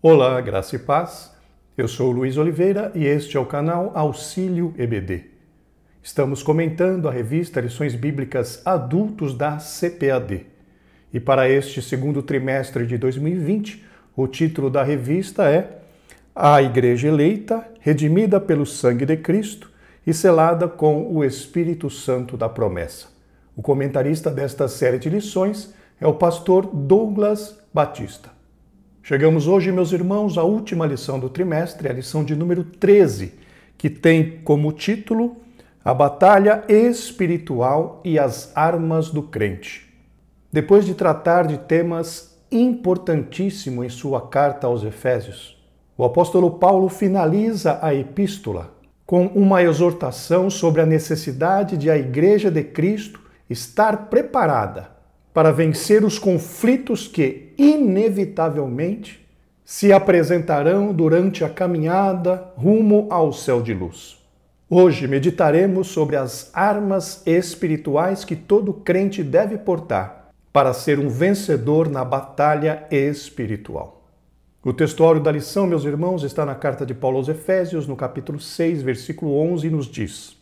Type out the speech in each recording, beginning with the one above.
Olá, graça e paz. Eu sou o Luiz Oliveira e este é o canal Auxílio EBD. Estamos comentando a revista Lições Bíblicas Adultos da CPAD. E para este segundo trimestre de 2020, o título da revista é A Igreja Eleita, redimida pelo sangue de Cristo e selada com o Espírito Santo da promessa. O comentarista desta série de lições é o pastor Douglas Batista. Chegamos hoje, meus irmãos, à última lição do trimestre, a lição de número 13, que tem como título A Batalha Espiritual e as Armas do Crente. Depois de tratar de temas importantíssimos em sua carta aos Efésios, o apóstolo Paulo finaliza a epístola com uma exortação sobre a necessidade de a Igreja de Cristo estar preparada para vencer os conflitos que, inevitavelmente, se apresentarão durante a caminhada rumo ao céu de luz. Hoje meditaremos sobre as armas espirituais que todo crente deve portar para ser um vencedor na batalha espiritual. O textuário da lição, meus irmãos, está na carta de Paulo aos Efésios, no capítulo 6, versículo 11, e nos diz: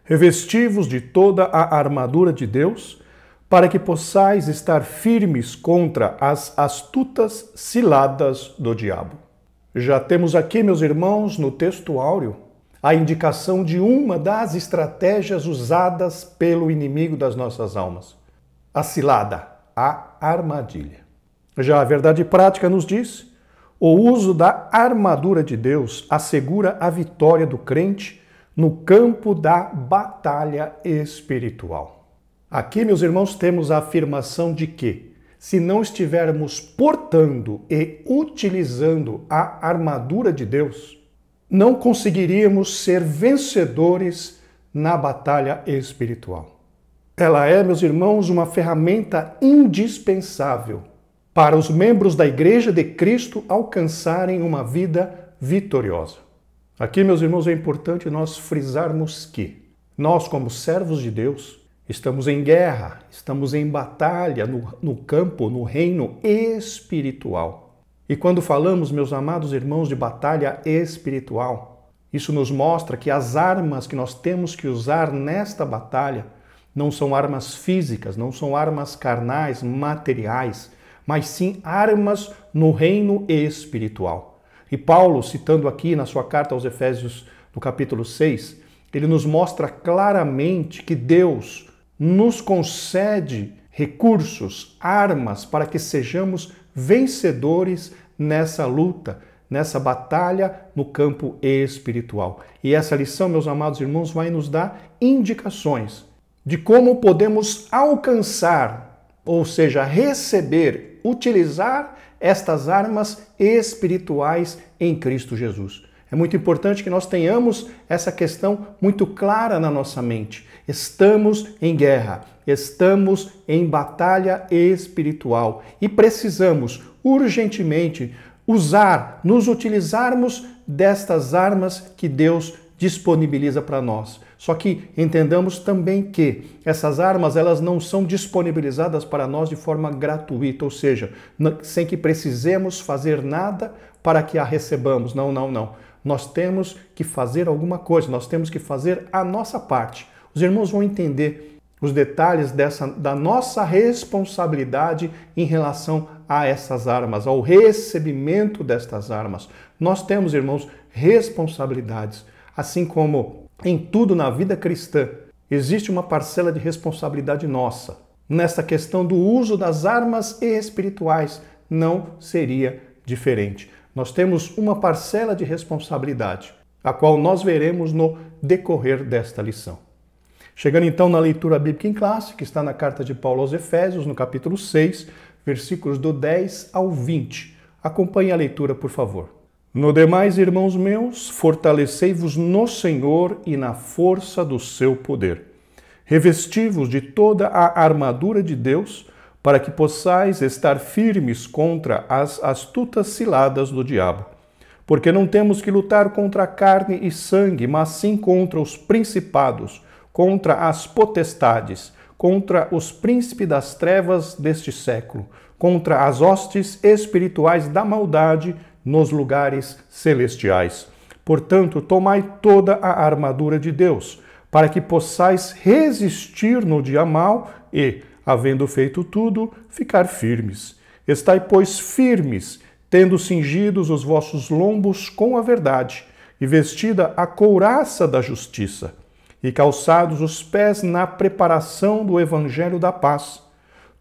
Revesti-vos de toda a armadura de Deus, para que possais estar firmes contra as astutas ciladas do diabo. Já temos aqui, meus irmãos, no texto áureo, a indicação de uma das estratégias usadas pelo inimigo das nossas almas. A cilada, a armadilha. Já a verdade prática nos diz: o uso da armadura de Deus assegura a vitória do crente no campo da batalha espiritual. Aqui, meus irmãos, temos a afirmação de que, se não estivermos portando e utilizando a armadura de Deus, não conseguiríamos ser vencedores na batalha espiritual. Ela é, meus irmãos, uma ferramenta indispensável para os membros da Igreja de Cristo alcançarem uma vida vitoriosa. Aqui, meus irmãos, é importante nós frisarmos que nós, como servos de Deus, estamos em guerra, estamos em batalha no campo, no reino espiritual. E quando falamos, meus amados irmãos, de batalha espiritual, isso nos mostra que as armas que nós temos que usar nesta batalha não são armas físicas, não são armas carnais, materiais, mas sim armas no reino espiritual. E Paulo, citando aqui na sua carta aos Efésios, no capítulo 6, ele nos mostra claramente que Deus nos concede recursos, armas, para que sejamos vencedores nessa luta, nessa batalha no campo espiritual. E essa lição, meus amados irmãos, vai nos dar indicações de como podemos alcançar, ou seja, receber, utilizar estas armas espirituais em Cristo Jesus. É muito importante que nós tenhamos essa questão muito clara na nossa mente. Estamos em guerra, estamos em batalha espiritual e precisamos urgentemente nos utilizarmos destas armas que Deus disponibiliza para nós. Só que entendamos também que essas armas, elas não são disponibilizadas para nós de forma gratuita, ou seja, sem que precisemos fazer nada para que a recebamos. Não. Nós temos que fazer alguma coisa, nós temos que fazer a nossa parte. Os irmãos vão entender os detalhes da nossa responsabilidade em relação a essas armas, ao recebimento destas armas. Nós temos, irmãos, responsabilidades. Assim como em tudo na vida cristã, existe uma parcela de responsabilidade nossa. Nessa questão do uso das armas espirituais, não seria diferente. Nós temos uma parcela de responsabilidade, a qual nós veremos no decorrer desta lição. Chegando então na leitura bíblica em classe, que está na carta de Paulo aos Efésios, no capítulo 6, versículos do 10 ao 20. Acompanhe a leitura, por favor. No demais, irmãos meus, fortalecei-vos no Senhor e na força do seu poder. Revesti-vos de toda a armadura de Deus, para que possais estar firmes contra as astutas ciladas do diabo. Porque não temos que lutar contra carne e sangue, mas sim contra os principados, contra as potestades, contra os príncipes das trevas deste século, contra as hostes espirituais da maldade nos lugares celestiais. Portanto, tomai toda a armadura de Deus, para que possais resistir no dia mau e, havendo feito tudo, ficar firmes. Estai, pois, firmes, tendo cingidos os vossos lombos com a verdade, e vestida a couraça da justiça, e calçados os pés na preparação do evangelho da paz,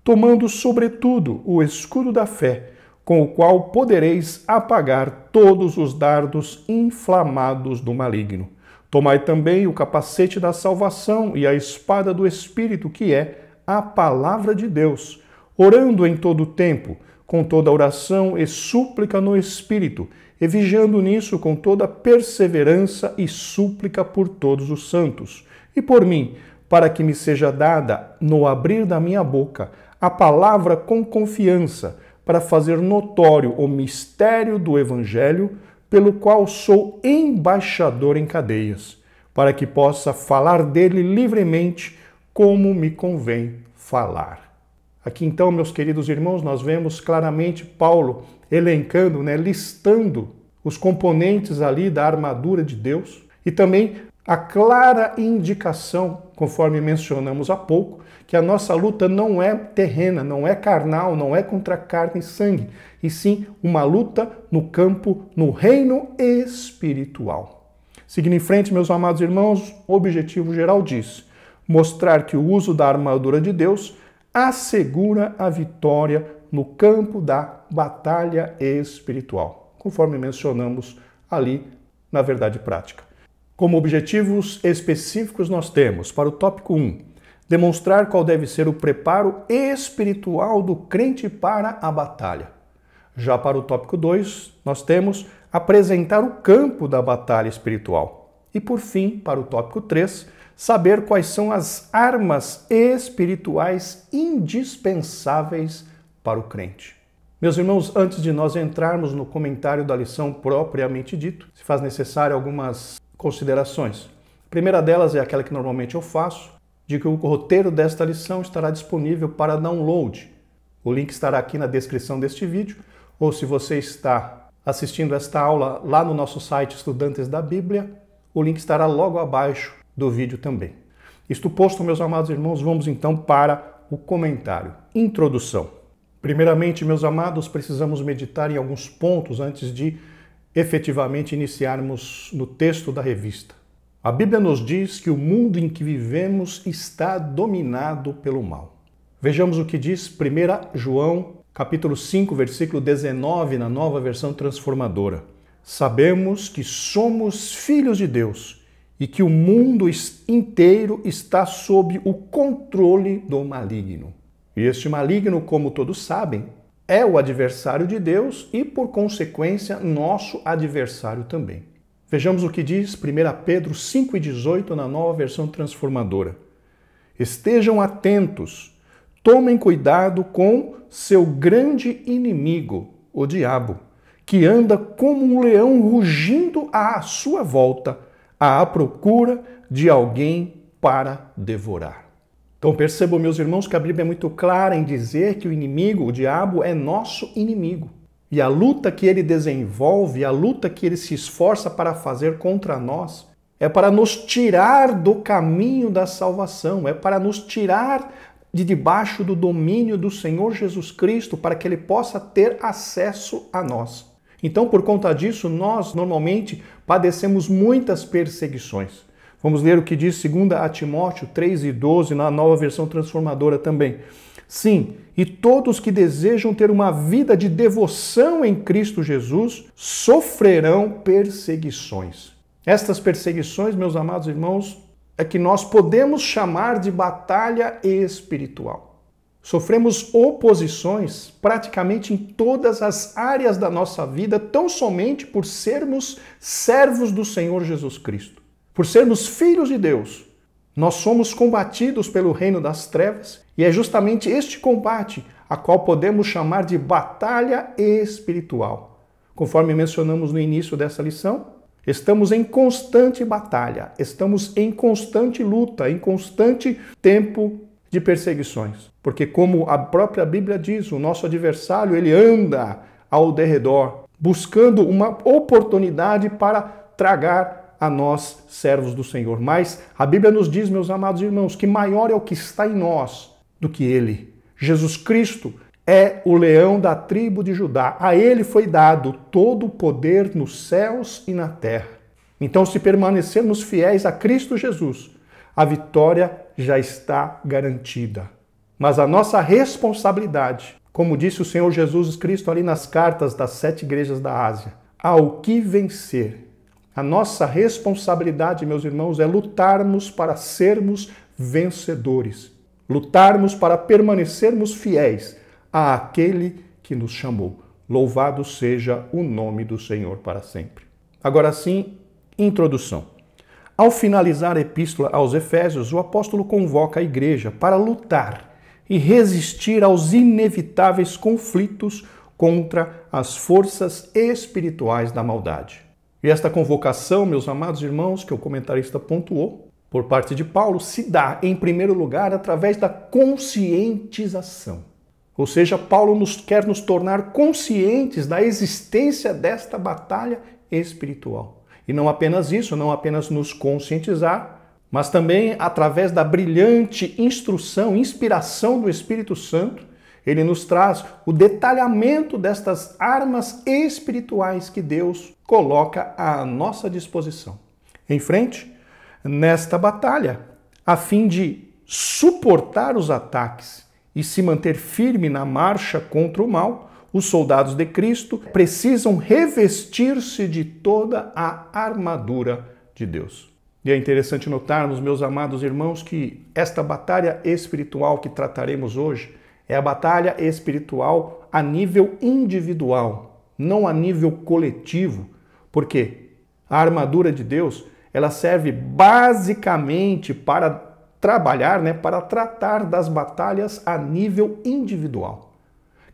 tomando sobretudo o escudo da fé, com o qual podereis apagar todos os dardos inflamados do maligno. Tomai também o capacete da salvação e a espada do Espírito, que é a palavra de Deus, orando em todo o tempo, com toda oração e súplica no Espírito, e vigiando nisso com toda perseverança e súplica por todos os santos, e por mim, para que me seja dada, no abrir da minha boca, a palavra com confiança, para fazer notório o mistério do Evangelho, pelo qual sou embaixador em cadeias, para que possa falar dele livremente, como me convém falar. Aqui então, meus queridos irmãos, nós vemos claramente Paulo elencando, listando os componentes ali da armadura de Deus e também a clara indicação, conforme mencionamos há pouco, que a nossa luta não é terrena, não é carnal, não é contra carne e sangue, e sim uma luta no campo, no reino espiritual. Seguindo em frente, meus amados irmãos, o objetivo geral diz: mostrar que o uso da armadura de Deus assegura a vitória no campo da batalha espiritual, conforme mencionamos ali na verdade prática. Como objetivos específicos nós temos, para o tópico 1, demonstrar qual deve ser o preparo espiritual do crente para a batalha. Já para o tópico 2, nós temos apresentar o campo da batalha espiritual. E por fim, para o tópico 3, saber quais são as armas espirituais indispensáveis para o crente. Meus irmãos, antes de nós entrarmos no comentário da lição propriamente dito, se faz necessário algumas considerações. A primeira delas é aquela que normalmente eu faço, de que o roteiro desta lição estará disponível para download. O link estará aqui na descrição deste vídeo, ou se você está assistindo esta aula lá no nosso site Estudantes da Bíblia, o link estará logo abaixo do vídeo também. Isto posto, meus amados irmãos, vamos então para o comentário. Introdução. Primeiramente, meus amados, precisamos meditar em alguns pontos antes de efetivamente iniciarmos no texto da revista. A Bíblia nos diz que o mundo em que vivemos está dominado pelo mal. Vejamos o que diz 1 João, capítulo 5, versículo 19, na Nova Versão Transformadora. Sabemos que somos filhos de Deus e que o mundo inteiro está sob o controle do maligno. E este maligno, como todos sabem, é o adversário de Deus e, por consequência, nosso adversário também. Vejamos o que diz 1 Pedro 5,18 na Nova Versão Transformadora. Estejam atentos, tomem cuidado com seu grande inimigo, o diabo, que anda como um leão rugindo à sua volta, à procura de alguém para devorar. Então percebam, meus irmãos, que a Bíblia é muito clara em dizer que o inimigo, o diabo, é nosso inimigo. E a luta que ele desenvolve, a luta que ele se esforça para fazer contra nós, é para nos tirar do caminho da salvação, é para nos tirar de debaixo do domínio do Senhor Jesus Cristo, para que ele possa ter acesso a nós. Então, por conta disso, nós normalmente padecemos muitas perseguições. Vamos ler o que diz 2 Timóteo 3,12 na Nova Versão Transformadora também. Sim, e todos que desejam ter uma vida de devoção em Cristo Jesus sofrerão perseguições. Estas perseguições, meus amados irmãos, é que nós podemos chamar de batalha espiritual. Sofremos oposições praticamente em todas as áreas da nossa vida, tão somente por sermos servos do Senhor Jesus Cristo. Por sermos filhos de Deus, nós somos combatidos pelo reino das trevas e é justamente este combate a qual podemos chamar de batalha espiritual. Conforme mencionamos no início dessa lição, estamos em constante batalha, estamos em constante luta, em constante tempo de perseguições. Porque como a própria Bíblia diz, o nosso adversário, ele anda ao derredor, buscando uma oportunidade para tragar a nós, servos do Senhor. Mas a Bíblia nos diz, meus amados irmãos, que maior é o que está em nós do que ele. Jesus Cristo é o leão da tribo de Judá. A ele foi dado todo o poder nos céus e na terra. Então, se permanecermos fiéis a Cristo Jesus, a vitória já está garantida. Mas a nossa responsabilidade, como disse o Senhor Jesus Cristo ali nas cartas das 7 igrejas da Ásia, ao que vencer. A nossa responsabilidade, meus irmãos, é lutarmos para sermos vencedores. Lutarmos para permanecermos fiéis àquele que nos chamou. Louvado seja o nome do Senhor para sempre. Agora sim, introdução. Ao finalizar a epístola aos Efésios, o apóstolo convoca a igreja para lutar e resistir aos inevitáveis conflitos contra as forças espirituais da maldade. E esta convocação, meus amados irmãos, que o comentarista pontuou, por parte de Paulo, se dá, em primeiro lugar, através da conscientização. Ou seja, Paulo quer nos tornar conscientes da existência desta batalha espiritual. E não apenas isso, não apenas nos conscientizar, mas também através da brilhante instrução, inspiração do Espírito Santo, ele nos traz o detalhamento destas armas espirituais que Deus coloca à nossa disposição. Em frente, nesta batalha, a fim de suportar os ataques e se manter firme na marcha contra o mal, os soldados de Cristo precisam revestir-se de toda a armadura de Deus. E é interessante notarmos, meus amados irmãos, que esta batalha espiritual que trataremos hoje é a batalha espiritual a nível individual, não a nível coletivo. Por quê? A armadura de Deus, ela serve basicamente para trabalhar, para tratar das batalhas a nível individual.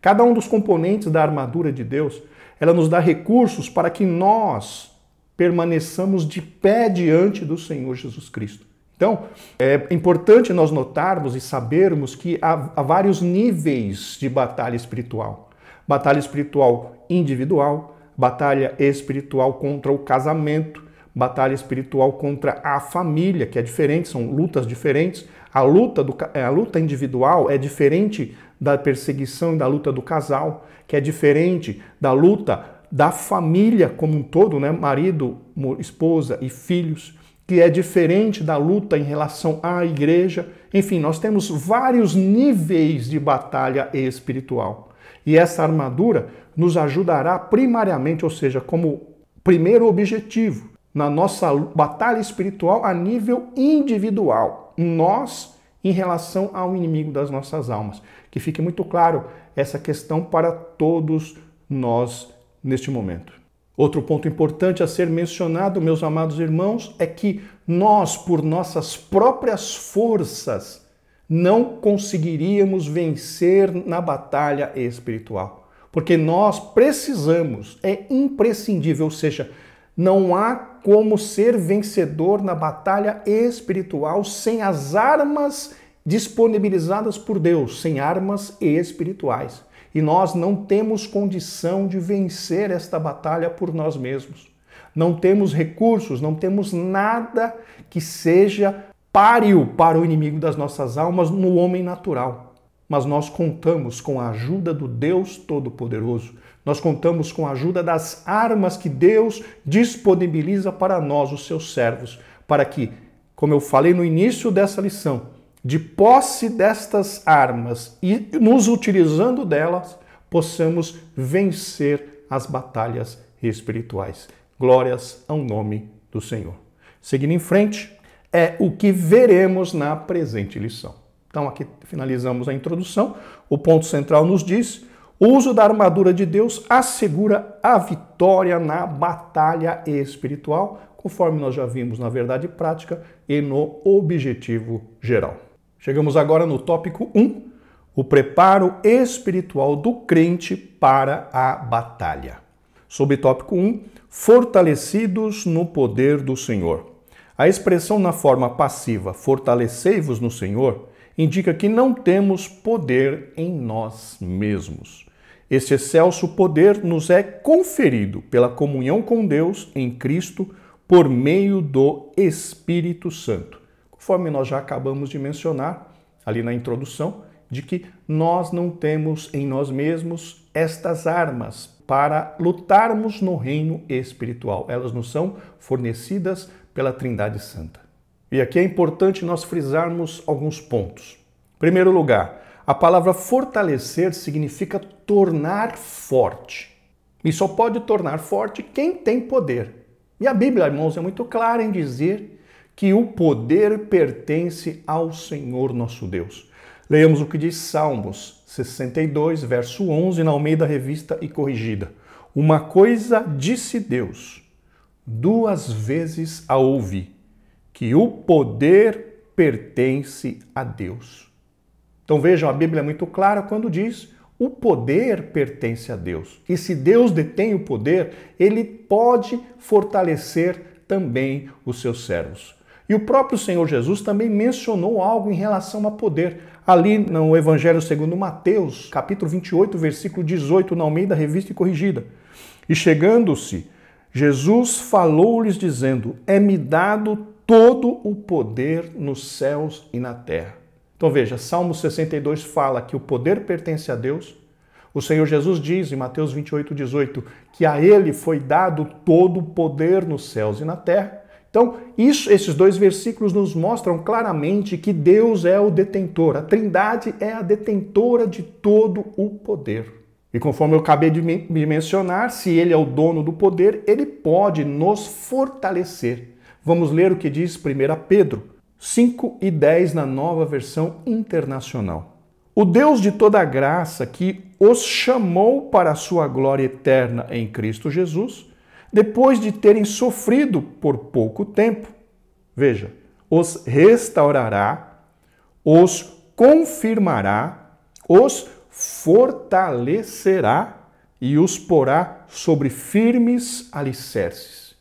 Cada um dos componentes da armadura de Deus, ela nos dá recursos para que nós permaneçamos de pé diante do Senhor Jesus Cristo. Então, é importante nós notarmos e sabermos que há vários níveis de batalha espiritual. Batalha espiritual individual, batalha espiritual contra o casamento, batalha espiritual contra a família, que é diferente, são lutas diferentes. A luta individual é diferente da perseguição e da luta do casal, que é diferente da luta da família como um todo, marido, esposa e filhos, que é diferente da luta em relação à igreja. Enfim, nós temos vários níveis de batalha espiritual. E essa armadura nos ajudará primariamente, ou seja, como primeiro objetivo, na nossa batalha espiritual a nível individual, nós em relação ao inimigo das nossas almas. Que fique muito claro essa questão para todos nós neste momento. Outro ponto importante a ser mencionado, meus amados irmãos, é que nós, por nossas próprias forças, não conseguiríamos vencer na batalha espiritual. Porque nós precisamos, é imprescindível, ou seja, não há como ser vencedor na batalha espiritual sem as armas disponibilizadas por Deus, sem armas espirituais. E nós não temos condição de vencer esta batalha por nós mesmos. Não temos recursos, não temos nada que seja páreo para o inimigo das nossas almas no homem natural. Mas nós contamos com a ajuda do Deus Todo-Poderoso. Nós contamos com a ajuda das armas que Deus disponibiliza para nós, os seus servos, para que, como eu falei no início dessa lição, de posse destas armas e nos utilizando delas, possamos vencer as batalhas espirituais. Glórias ao nome do Senhor. Seguindo em frente, é o que veremos na presente lição. Então aqui finalizamos a introdução. O ponto central nos diz: o uso da armadura de Deus assegura a vitória na batalha espiritual, conforme nós já vimos na verdade prática e no objetivo geral. Chegamos agora no tópico 1, o preparo espiritual do crente para a batalha. Subtópico 1, fortalecidos no poder do Senhor. A expressão na forma passiva, fortalecei-vos no Senhor, indica que não temos poder em nós mesmos. Este excelso poder nos é conferido pela comunhão com Deus em Cristo por meio do Espírito Santo. Conforme nós já acabamos de mencionar ali na introdução, de que nós não temos em nós mesmos estas armas para lutarmos no reino espiritual. Elas nos são fornecidas pela Trindade Santa. E aqui é importante nós frisarmos alguns pontos. Em primeiro lugar, a palavra fortalecer significa tornar forte. E só pode tornar forte quem tem poder. E a Bíblia, irmãos, é muito clara em dizer que o poder pertence ao Senhor nosso Deus. Leamos o que diz Salmos 62, verso 11, na Almeida Revista e Corrigida. Uma coisa disse Deus, 2 vezes a ouvi, que o poder pertence a Deus. Então vejam, a Bíblia é muito clara quando diz o poder pertence a Deus. E se Deus detém o poder, ele pode fortalecer também os seus servos. E o próprio Senhor Jesus também mencionou algo em relação a poder. Ali no Evangelho segundo Mateus, capítulo 28, versículo 18, na Almeida Revista e Corrigida. E chegando-se, Jesus falou-lhes dizendo, é-me dado todo o poder nos céus e na terra. Então veja, Salmo 62 fala que o poder pertence a Deus. O Senhor Jesus diz em Mateus 28, 18, que a ele foi dado todo o poder nos céus e na terra. Então, esses 2 versículos nos mostram claramente que Deus é o detentor, a Trindade é a detentora de todo o poder. E conforme eu acabei de mencionar, se ele é o dono do poder, ele pode nos fortalecer. Vamos ler o que diz 1 Pedro 5 e 10 na Nova Versão Internacional. O Deus de toda graça que os chamou para a sua glória eterna em Cristo Jesus, depois de terem sofrido por pouco tempo, veja, os restaurará, os confirmará, os fortalecerá e os porá sobre firmes alicerces.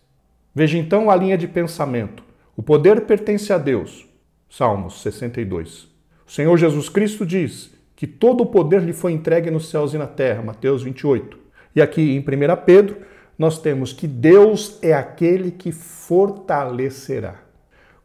Veja então a linha de pensamento. O poder pertence a Deus. Salmos 62. O Senhor Jesus Cristo diz que todo o poder lhe foi entregue nos céus e na terra. Mateus 28. E aqui em 1 Pedro, nós temos que Deus é aquele que fortalecerá.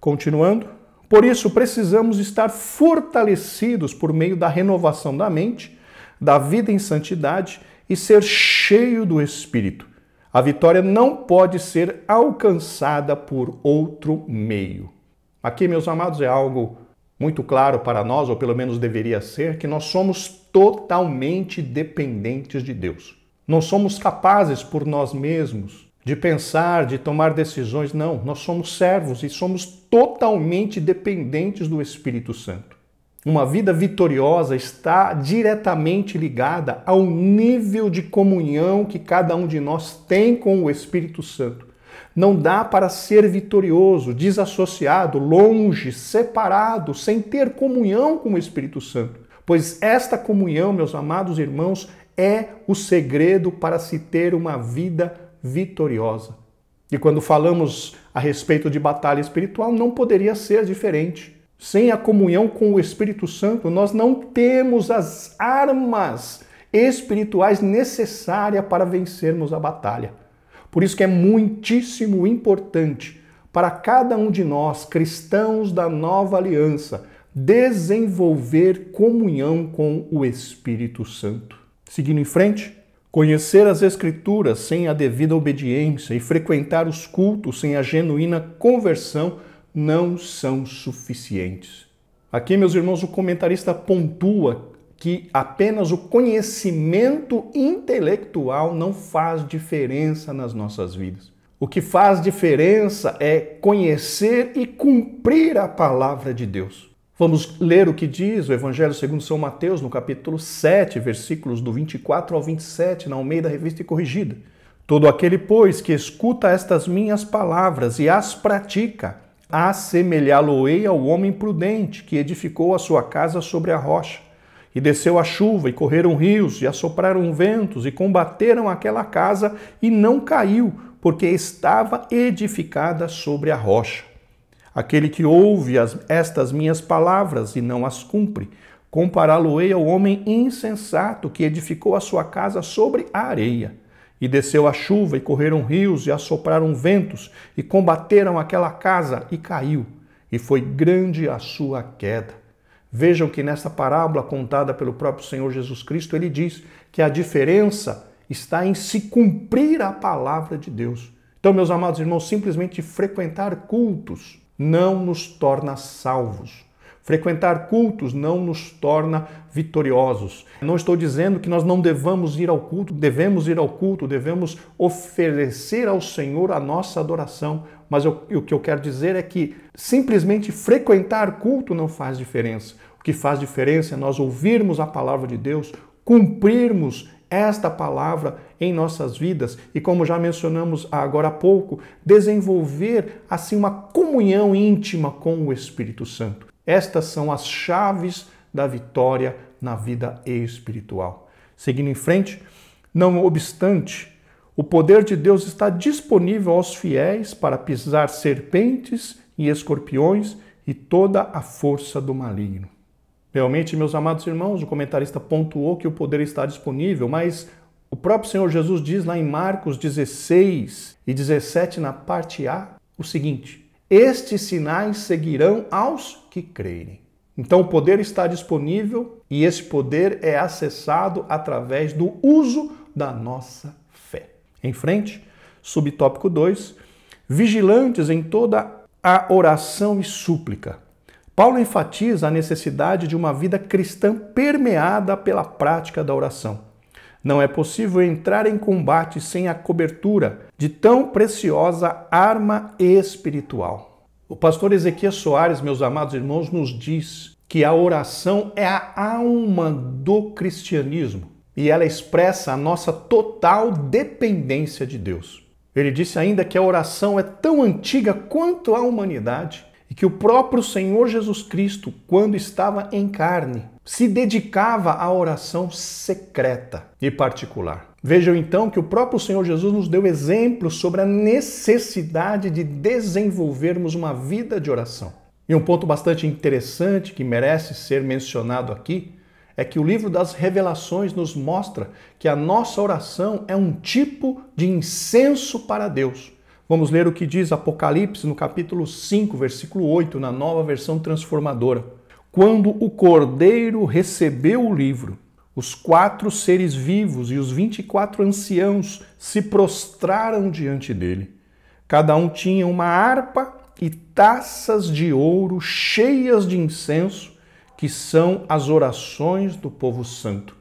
Continuando, por isso precisamos estar fortalecidos por meio da renovação da mente, da vida em santidade e ser cheio do Espírito. A vitória não pode ser alcançada por outro meio. Aqui, meus amados, é algo muito claro para nós, ou pelo menos deveria ser, que nós somos totalmente dependentes de Deus. Não somos capazes por nós mesmos de pensar, de tomar decisões. Não, nós somos servos e somos totalmente dependentes do Espírito Santo. Uma vida vitoriosa está diretamente ligada ao nível de comunhão que cada um de nós tem com o Espírito Santo. Não dá para ser vitorioso, desassociado, longe, separado, sem ter comunhão com o Espírito Santo. Pois esta comunhão, meus amados irmãos, é o segredo para se ter uma vida vitoriosa. E quando falamos a respeito de batalha espiritual, não poderia ser diferente. Sem a comunhão com o Espírito Santo, nós não temos as armas espirituais necessárias para vencermos a batalha. Por isso que é muitíssimo importante para cada um de nós, cristãos da nova aliança, desenvolver comunhão com o Espírito Santo. Seguindo em frente, conhecer as Escrituras sem a devida obediência e frequentar os cultos sem a genuína conversão não são suficientes. Aqui, meus irmãos, o comentarista pontua que apenas o conhecimento intelectual não faz diferença nas nossas vidas. O que faz diferença é conhecer e cumprir a palavra de Deus. Vamos ler o que diz o Evangelho segundo São Mateus, no capítulo 7, versículos do 24 ao 27, na Almeida Revista e Corrigida. Todo aquele, pois, que escuta estas minhas palavras e as pratica, assemelhá-lo-ei ao homem prudente que edificou a sua casa sobre a rocha. E desceu a chuva, e correram rios, e assopraram ventos, e combateram aquela casa, e não caiu, porque estava edificada sobre a rocha. Aquele que ouve estas minhas palavras e não as cumpre, Compará-lo-ei ao homem insensato que edificou a sua casa sobre a areia. E desceu a chuva, e correram rios, e assopraram ventos, e combateram aquela casa, e caiu. E foi grande a sua queda. Vejam que nessa parábola contada pelo próprio Senhor Jesus Cristo, ele diz que a diferença está em se cumprir a palavra de Deus. Então, meus amados irmãos, simplesmente frequentar cultos não nos torna salvos. Frequentar cultos não nos torna vitoriosos. Não estou dizendo que nós não devamos ir ao culto, devemos ir ao culto, devemos oferecer ao Senhor a nossa adoração. Mas o que eu quero dizer é que simplesmente frequentar culto não faz diferença. O que faz diferença é nós ouvirmos a palavra de Deus, cumprirmos esta palavra em nossas vidas e, como já mencionamos agora há pouco, desenvolver assim uma comunhão íntima com o Espírito Santo. Estas são as chaves da vitória na vida espiritual. Seguindo em frente, não obstante, o poder de Deus está disponível aos fiéis para pisar serpentes e escorpiões e toda a força do maligno. Realmente, meus amados irmãos, o comentarista pontuou que o poder está disponível, mas o próprio Senhor Jesus diz lá em Marcos 16 e 17, na parte A, o seguinte: estes sinais seguirão aos que crerem. Então o poder está disponível e esse poder é acessado através do uso da nossa fé. Em frente, subtópico 2, vigilantes em toda a oração e súplica. Paulo enfatiza a necessidade de uma vida cristã permeada pela prática da oração. Não é possível entrar em combate sem a cobertura de tão preciosa arma espiritual. O pastor Ezequias Soares, meus amados irmãos, nos diz que a oração é a alma do cristianismo e ela expressa a nossa total dependência de Deus. Ele disse ainda que a oração é tão antiga quanto a humanidade e que o próprio Senhor Jesus Cristo, quando estava em carne, se dedicava à oração secreta e particular. Vejam então que o próprio Senhor Jesus nos deu exemplos sobre a necessidade de desenvolvermos uma vida de oração. E um ponto bastante interessante que merece ser mencionado aqui é que o livro das Revelações nos mostra que a nossa oração é um tipo de incenso para Deus. Vamos ler o que diz Apocalipse no capítulo 5, versículo 8, na Nova Versão Transformadora. Quando o Cordeiro recebeu o livro, os 4 seres vivos e os 24 anciãos se prostraram diante dele. Cada um tinha uma harpa e taças de ouro cheias de incenso, que são as orações do povo santo.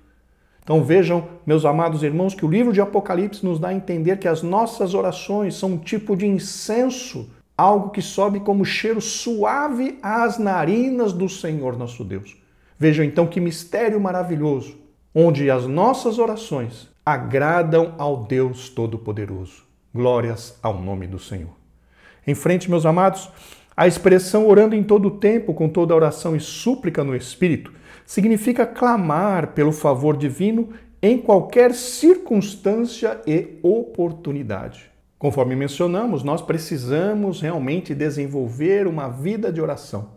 Então vejam, meus amados irmãos, que o livro de Apocalipse nos dá a entender que as nossas orações são um tipo de incenso, algo que sobe como cheiro suave às narinas do Senhor nosso Deus. Vejam então que mistério maravilhoso, onde as nossas orações agradam ao Deus Todo-Poderoso. Glórias ao nome do Senhor. Em frente, meus amados, a expressão orando em todo o tempo, com toda oração e súplica no Espírito, significa clamar pelo favor divino em qualquer circunstância e oportunidade. Conforme mencionamos, nós precisamos realmente desenvolver uma vida de oração.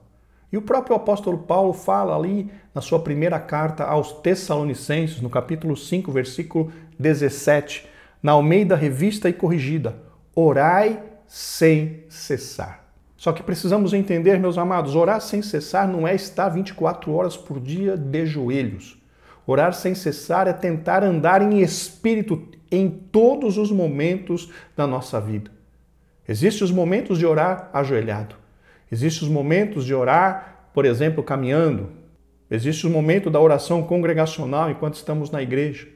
E o próprio apóstolo Paulo fala ali na sua primeira carta aos Tessalonicenses, no capítulo 5, versículo 17, na Almeida Revista e Corrigida: orai sem cessar. Só que precisamos entender, meus amados, orar sem cessar não é estar 24 horas por dia de joelhos. Orar sem cessar é tentar andar em espírito em todos os momentos da nossa vida. Existem os momentos de orar ajoelhado. Existem os momentos de orar, por exemplo, caminhando. Existe o momento da oração congregacional enquanto estamos na igreja.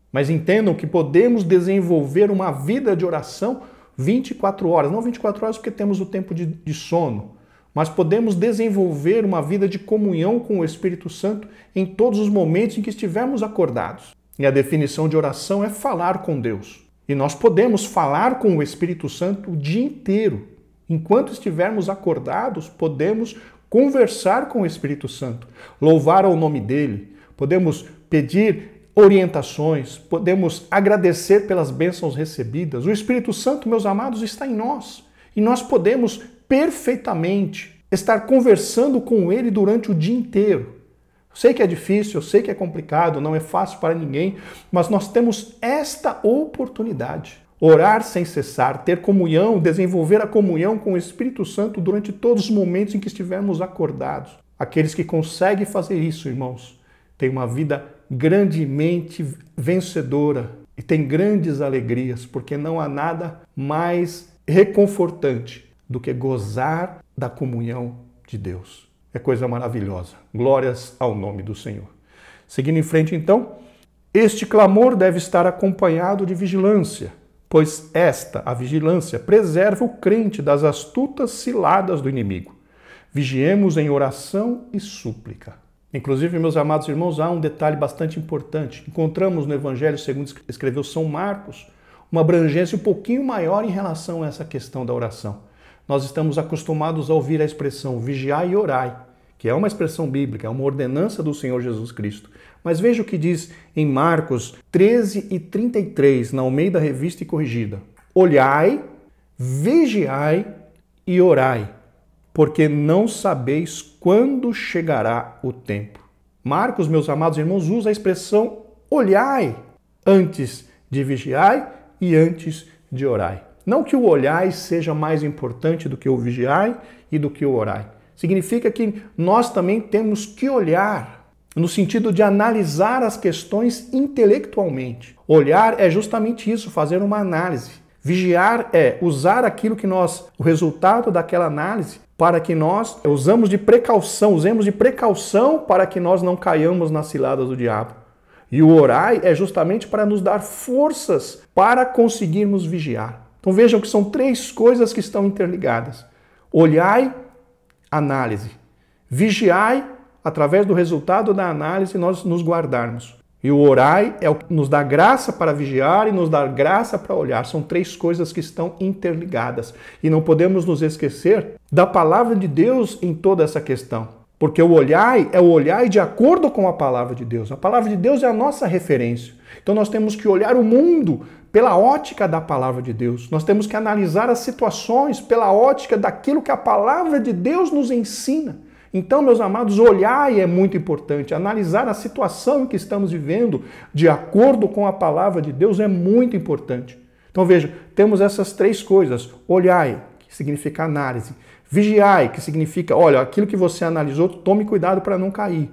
Mas entendam que podemos desenvolver uma vida de oração 24 horas, não 24 horas porque temos o tempo de sono, mas podemos desenvolver uma vida de comunhão com o Espírito Santo em todos os momentos em que estivermos acordados. E a definição de oração é falar com Deus. E nós podemos falar com o Espírito Santo o dia inteiro. Enquanto estivermos acordados, podemos conversar com o Espírito Santo, louvar ao nome dele, podemos pedir orientações, podemos agradecer pelas bênçãos recebidas. O Espírito Santo, meus amados, está em nós e nós podemos perfeitamente estar conversando com ele durante o dia inteiro. Sei que é difícil, eu sei que é complicado, não é fácil para ninguém, mas nós temos esta oportunidade. Orar sem cessar, ter comunhão, desenvolver a comunhão com o Espírito Santo durante todos os momentos em que estivermos acordados. Aqueles que conseguem fazer isso, irmãos, têm uma vida grandemente vencedora e têm grandes alegrias, porque não há nada mais reconfortante do que gozar da comunhão de Deus. É coisa maravilhosa. Glórias ao nome do Senhor. Seguindo em frente, então, este clamor deve estar acompanhado de vigilância, pois a vigilância, preserva o crente das astutas ciladas do inimigo. Vigiemos em oração e súplica. Inclusive, meus amados irmãos, há um detalhe bastante importante. Encontramos no Evangelho segundo escreveu São Marcos uma abrangência um pouquinho maior em relação a essa questão da oração. Nós estamos acostumados a ouvir a expressão vigiai e orai, que é uma expressão bíblica, é uma ordenança do Senhor Jesus Cristo. Mas veja o que diz em Marcos 13:33, na Almeida Revista e Corrigida. Olhai, vigiai e orai, porque não sabeis quando chegará o tempo. Marcos, meus amados irmãos, usa a expressão olhai antes de vigiai e antes de orai. Não que o olhai seja mais importante do que o vigiai e do que o orai. Significa que nós também temos que olhar, no sentido de analisar as questões intelectualmente. Olhar é justamente isso, fazer uma análise. Vigiar é usar aquilo que o resultado daquela análise, para que nós usemos de precaução para que nós não caiamos nas ciladas do diabo. E o orai é justamente para nos dar forças para conseguirmos vigiar. Então vejam que são três coisas que estão interligadas. Olhai, análise. Vigiai, através do resultado da análise, nós nos guardarmos. E o orai é o que nos dá graça para vigiar e nos dá graça para olhar. São três coisas que estão interligadas. E não podemos nos esquecer da palavra de Deus em toda essa questão. Porque o olhai é o olhai de acordo com a palavra de Deus. A palavra de Deus é a nossa referência. Então nós temos que olhar o mundo pela ótica da palavra de Deus. Nós temos que analisar as situações pela ótica daquilo que a palavra de Deus nos ensina. Então, meus amados, olhar é muito importante. Analisar a situação em que estamos vivendo de acordo com a palavra de Deus é muito importante. Então, veja, temos essas três coisas. Olhai, que significa análise. Vigiai, que significa, olha, aquilo que você analisou, tome cuidado para não cair.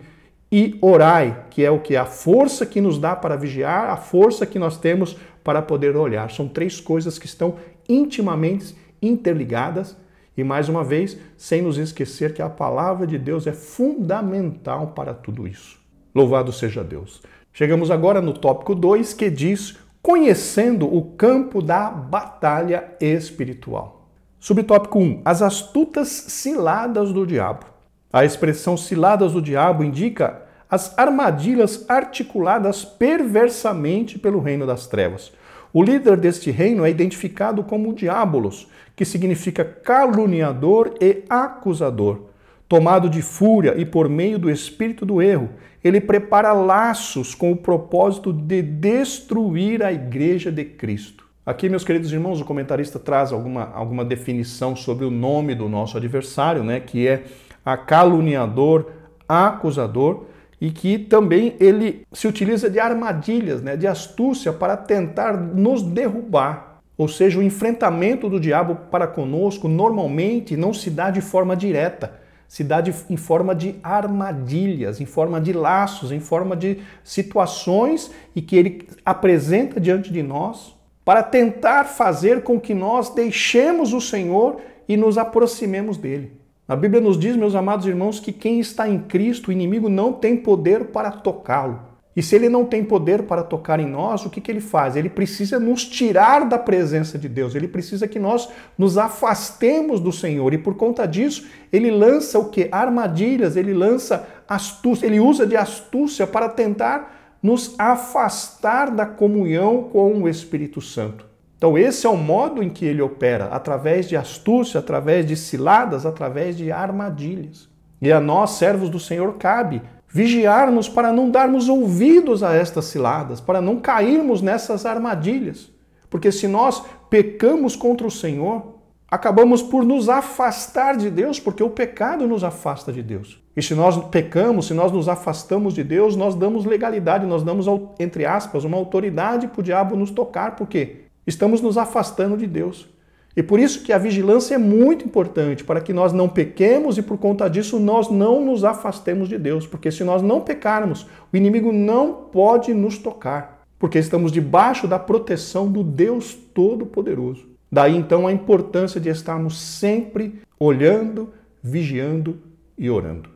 E orai, que é o que? A força que nos dá para vigiar, a força que nós temos para poder olhar. São três coisas que estão intimamente interligadas. E mais uma vez, sem nos esquecer que a palavra de Deus é fundamental para tudo isso. Louvado seja Deus. Chegamos agora no tópico 2, que diz: conhecendo o campo da batalha espiritual. Subtópico 1, as astutas ciladas do diabo. A expressão ciladas do diabo indica as armadilhas articuladas perversamente pelo reino das trevas. O líder deste reino é identificado como o Diabolos, que significa caluniador e acusador. Tomado de fúria e por meio do espírito do erro, ele prepara laços com o propósito de destruir a igreja de Cristo. Aqui, meus queridos irmãos, o comentarista traz alguma definição sobre o nome do nosso adversário, né, que é a caluniador, acusador, e que também ele se utiliza de armadilhas, né, de astúcia para tentar nos derrubar. Ou seja, o enfrentamento do diabo para conosco normalmente não se dá de forma direta, se dá em forma de armadilhas, em forma de laços, em forma de situações e que ele apresenta diante de nós para tentar fazer com que nós deixemos o Senhor e nos aproximemos dele. A Bíblia nos diz, meus amados irmãos, que quem está em Cristo, o inimigo não tem poder para tocá-lo. E se ele não tem poder para tocar em nós, o que ele faz? Ele precisa nos tirar da presença de Deus. Ele precisa que nós nos afastemos do Senhor. E por conta disso, ele lança o quê? Armadilhas, ele lança astúcia, ele usa de astúcia para tentar nos afastar da comunhão com o Espírito Santo. Então esse é o modo em que ele opera, através de astúcia, através de ciladas, através de armadilhas. E a nós, servos do Senhor, cabe vigiarmos para não darmos ouvidos a estas ciladas, para não cairmos nessas armadilhas. Porque se nós pecamos contra o Senhor, acabamos por nos afastar de Deus, porque o pecado nos afasta de Deus. E se nós pecamos, se nós nos afastamos de Deus, nós damos legalidade, nós damos, entre aspas, uma autoridade para o diabo nos tocar. Por quê? Estamos nos afastando de Deus. E por isso que a vigilância é muito importante, para que nós não pequemos e por conta disso nós não nos afastemos de Deus. Porque se nós não pecarmos, o inimigo não pode nos tocar, porque estamos debaixo da proteção do Deus Todo-Poderoso. Daí então a importância de estarmos sempre olhando, vigiando e orando.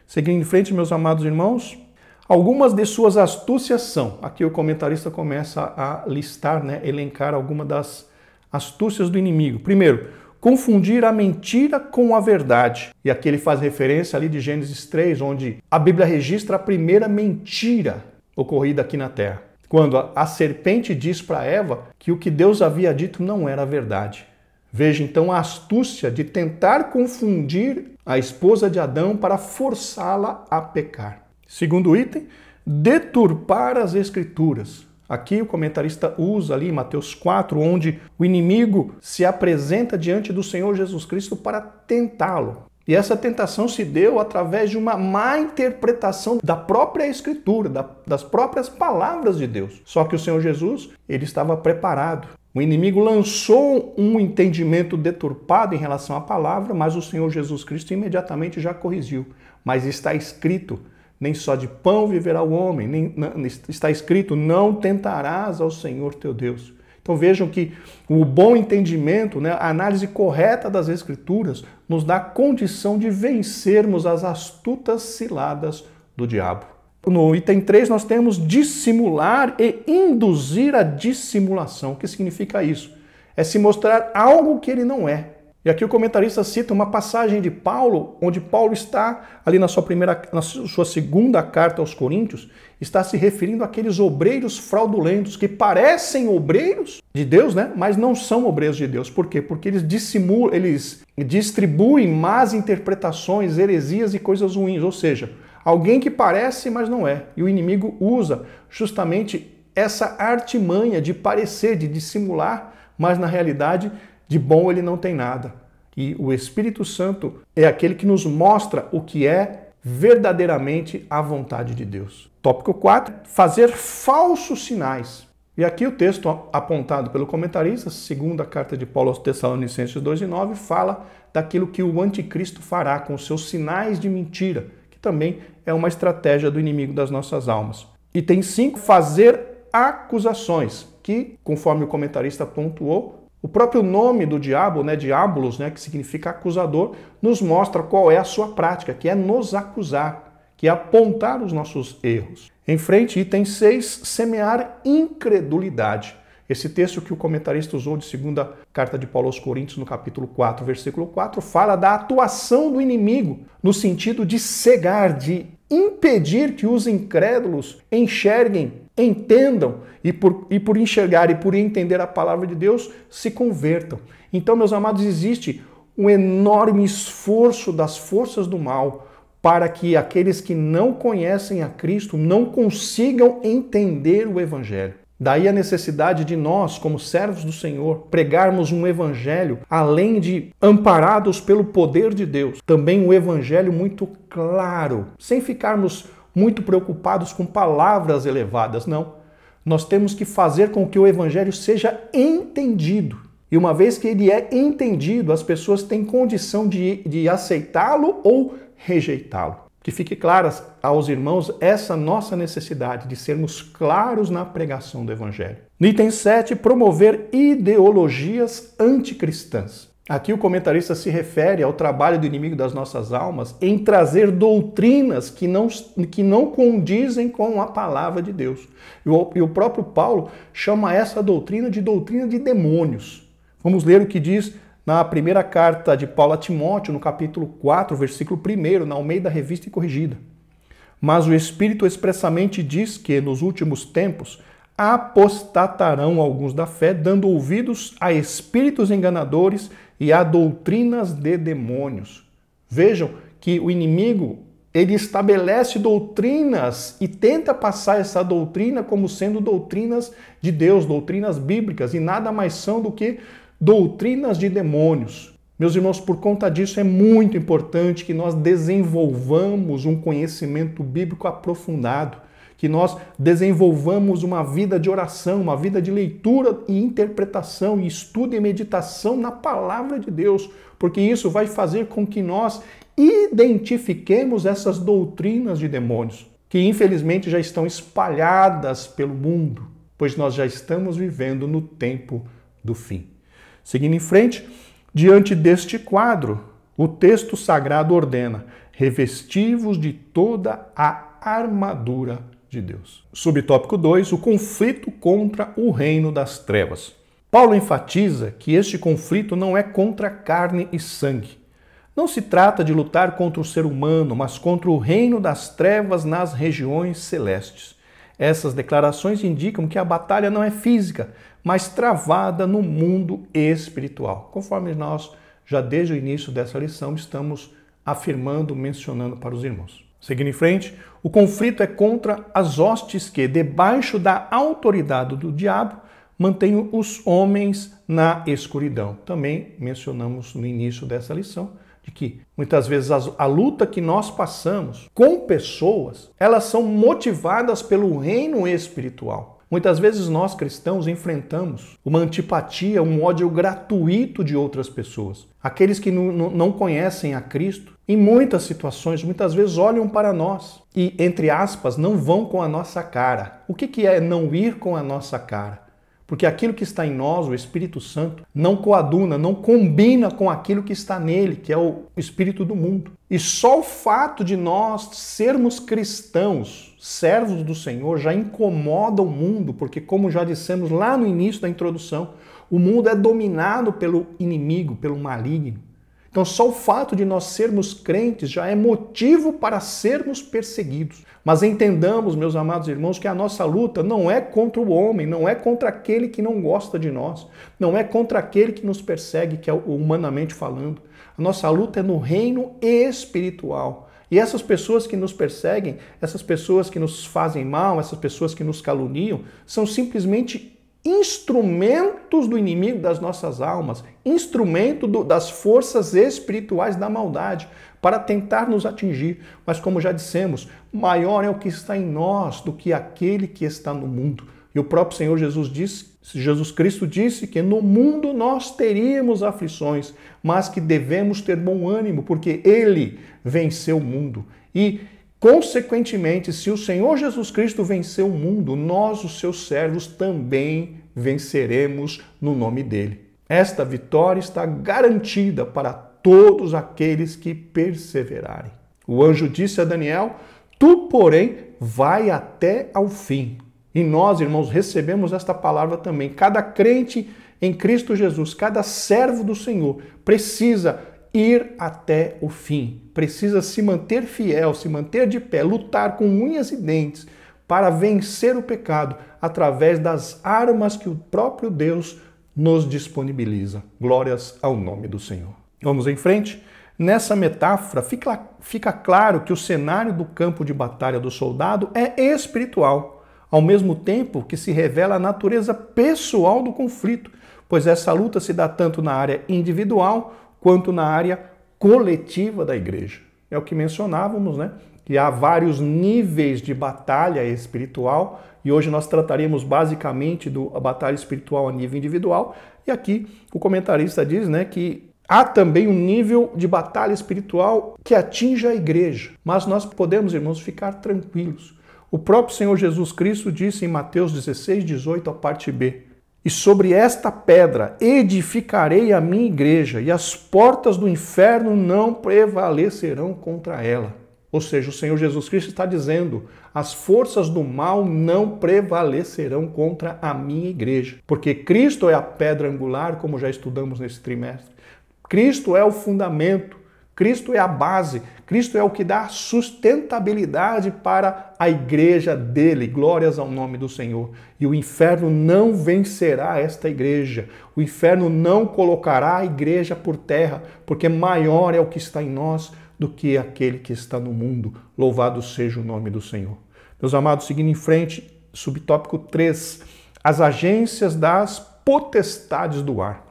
Seguindo em frente, meus amados irmãos, algumas de suas astúcias são, aqui o comentarista começa a listar, elencar algumas das astúcias do inimigo. Primeiro, confundir a mentira com a verdade. E aqui ele faz referência ali de Gênesis 3, onde a Bíblia registra a primeira mentira ocorrida aqui na terra. Quando a serpente diz para Eva que o que Deus havia dito não era verdade. Veja então a astúcia de tentar confundir a esposa de Adão para forçá-la a pecar. Segundo item, deturpar as Escrituras. Aqui o comentarista usa ali Mateus 4, onde o inimigo se apresenta diante do Senhor Jesus Cristo para tentá-lo. E essa tentação se deu através de uma má interpretação da própria Escritura, das próprias palavras de Deus. Só que o Senhor Jesus, ele estava preparado. O inimigo lançou um entendimento deturpado em relação à palavra, mas o Senhor Jesus Cristo imediatamente já corrigiu. Mas está escrito: nem só de pão viverá o homem, está escrito: não tentarás ao Senhor teu Deus. Então vejam que o bom entendimento, a análise correta das Escrituras, nos dá condição de vencermos as astutas ciladas do diabo. No item 3 nós temos dissimular e induzir a dissimulação. O que significa isso? É se mostrar algo que ele não é. E aqui o comentarista cita uma passagem de Paulo, onde Paulo está ali na sua segunda carta aos Coríntios, está se referindo àqueles obreiros fraudulentos que parecem obreiros de Deus, mas não são obreiros de Deus. Por quê? Porque eles distribuem más interpretações, heresias e coisas ruins. Ou seja, alguém que parece, mas não é. E o inimigo usa justamente essa artimanha de parecer, de dissimular, mas na realidade de bom ele não tem nada. E o Espírito Santo é aquele que nos mostra o que é verdadeiramente a vontade de Deus. Tópico 4, fazer falsos sinais. E aqui o texto apontado pelo comentarista, segunda carta de Paulo aos Tessalonicenses 2:9, fala daquilo que o anticristo fará com os seus sinais de mentira, que também é uma estratégia do inimigo das nossas almas. Item 5, fazer acusações, que, conforme o comentarista pontuou, o próprio nome do diabo, diabolos, que significa acusador, nos mostra qual é a sua prática, que é nos acusar, que é apontar os nossos erros. Em frente, item 6, semear incredulidade. Esse texto que o comentarista usou de segunda carta de Paulo aos Coríntios, no capítulo 4, versículo 4, fala da atuação do inimigo, no sentido de cegar, de impedir que os incrédulos enxerguem, entendam e por enxergar e por entender a palavra de Deus, se convertam. Então, meus amados, existe um enorme esforço das forças do mal para que aqueles que não conhecem a Cristo não consigam entender o Evangelho. Daí a necessidade de nós, como servos do Senhor, pregarmos um evangelho, além de amparados pelo poder de Deus, também um evangelho muito claro, sem ficarmos muito preocupados com palavras elevadas, não. Nós temos que fazer com que o evangelho seja entendido. E uma vez que ele é entendido, as pessoas têm condição de aceitá-lo ou rejeitá-lo. Que fique claro aos irmãos essa nossa necessidade de sermos claros na pregação do Evangelho. No item 7, promover ideologias anticristãs. Aqui o comentarista se refere ao trabalho do inimigo das nossas almas em trazer doutrinas que não condizem com a palavra de Deus. E o próprio Paulo chama essa doutrina de demônios. Vamos ler o que diz na primeira carta de Paulo a Timóteo, no capítulo 4, versículo 1, na Almeida Revista e Corrigida. Mas o Espírito expressamente diz que, nos últimos tempos, apostatarão alguns da fé, dando ouvidos a espíritos enganadores e a doutrinas de demônios. Vejam que o inimigo, ele estabelece doutrinas e tenta passar essa doutrina como sendo doutrinas de Deus, doutrinas bíblicas, e nada mais são do que doutrinas de demônios. Meus irmãos, por conta disso é muito importante que nós desenvolvamos um conhecimento bíblico aprofundado, que nós desenvolvamos uma vida de oração, uma vida de leitura e interpretação, e estudo e meditação na palavra de Deus, porque isso vai fazer com que nós identifiquemos essas doutrinas de demônios, que infelizmente já estão espalhadas pelo mundo, pois nós já estamos vivendo no tempo do fim. Seguindo em frente, diante deste quadro, o texto sagrado ordena: revesti-vos de toda a armadura de Deus. Subtópico 2, o conflito contra o reino das trevas. Paulo enfatiza que este conflito não é contra carne e sangue. Não se trata de lutar contra o ser humano, mas contra o reino das trevas nas regiões celestes. Essas declarações indicam que a batalha não é física, mas travada no mundo espiritual, conforme nós já desde o início dessa lição estamos afirmando, mencionando para os irmãos. Seguindo em frente, o conflito é contra as hostes que, debaixo da autoridade do diabo, mantêm os homens na escuridão. Também mencionamos no início dessa lição de que muitas vezes a luta que nós passamos com pessoas, elas são motivadas pelo reino espiritual. Muitas vezes nós cristãos enfrentamos uma antipatia, um ódio gratuito de outras pessoas. Aqueles que não conhecem a Cristo, em muitas situações, muitas vezes olham para nós e, entre aspas, não vão com a nossa cara. O que é não ir com a nossa cara? Porque aquilo que está em nós, o Espírito Santo, não coaduna, não combina com aquilo que está nele, que é o Espírito do mundo. E só o fato de nós sermos cristãos, servos do Senhor, já incomoda o mundo, porque como já dissemos lá no início da introdução, o mundo é dominado pelo inimigo, pelo maligno. Então só o fato de nós sermos crentes já é motivo para sermos perseguidos. Mas entendamos, meus amados irmãos, que a nossa luta não é contra o homem, não é contra aquele que não gosta de nós, não é contra aquele que nos persegue, que é humanamente falando. A nossa luta é no reino espiritual. E essas pessoas que nos perseguem, essas pessoas que nos fazem mal, essas pessoas que nos caluniam, são simplesmente instrumentos do inimigo das nossas almas, instrumento das forças espirituais da maldade para tentar nos atingir. Mas como já dissemos, maior é o que está em nós do que aquele que está no mundo. E o próprio Senhor Jesus Cristo disse que no mundo nós teríamos aflições, mas que devemos ter bom ânimo, porque Ele venceu o mundo. E consequentemente, se o Senhor Jesus Cristo venceu o mundo, nós, os seus servos, também venceremos no nome dele. Esta vitória está garantida para todos aqueles que perseverarem. O anjo disse a Daniel: tu, porém, vai até ao fim. E nós, irmãos, recebemos esta palavra também. Cada crente em Cristo Jesus, cada servo do Senhor, precisa ir até o fim. Precisa se manter fiel, se manter de pé, lutar com unhas e dentes para vencer o pecado através das armas que o próprio Deus nos disponibiliza. Glórias ao nome do Senhor. Vamos em frente? Nessa metáfora fica claro que o cenário do campo de batalha do soldado é espiritual, ao mesmo tempo que se revela a natureza pessoal do conflito, pois essa luta se dá tanto na área individual quanto na área coletiva da igreja. É o que mencionávamos, né? Que há vários níveis de batalha espiritual e hoje nós trataríamos basicamente da batalha espiritual a nível individual. E aqui o comentarista diz, né, que há também um nível de batalha espiritual que atinge a igreja. Mas nós podemos, irmãos, ficar tranquilos. O próprio Senhor Jesus Cristo disse em Mateus 16:18, a parte B: e sobre esta pedra edificarei a minha igreja, e as portas do inferno não prevalecerão contra ela. Ou seja, o Senhor Jesus Cristo está dizendo: as forças do mal não prevalecerão contra a minha igreja. Porque Cristo é a pedra angular, como já estudamos nesse trimestre. Cristo é o fundamento, Cristo é a base, Cristo é o que dá sustentabilidade para a igreja dele. Glórias ao nome do Senhor. E o inferno não vencerá esta igreja. O inferno não colocará a igreja por terra, porque maior é o que está em nós do que aquele que está no mundo. Louvado seja o nome do Senhor. Meus amados, seguindo em frente, subtópico 3, as agências das potestades do ar.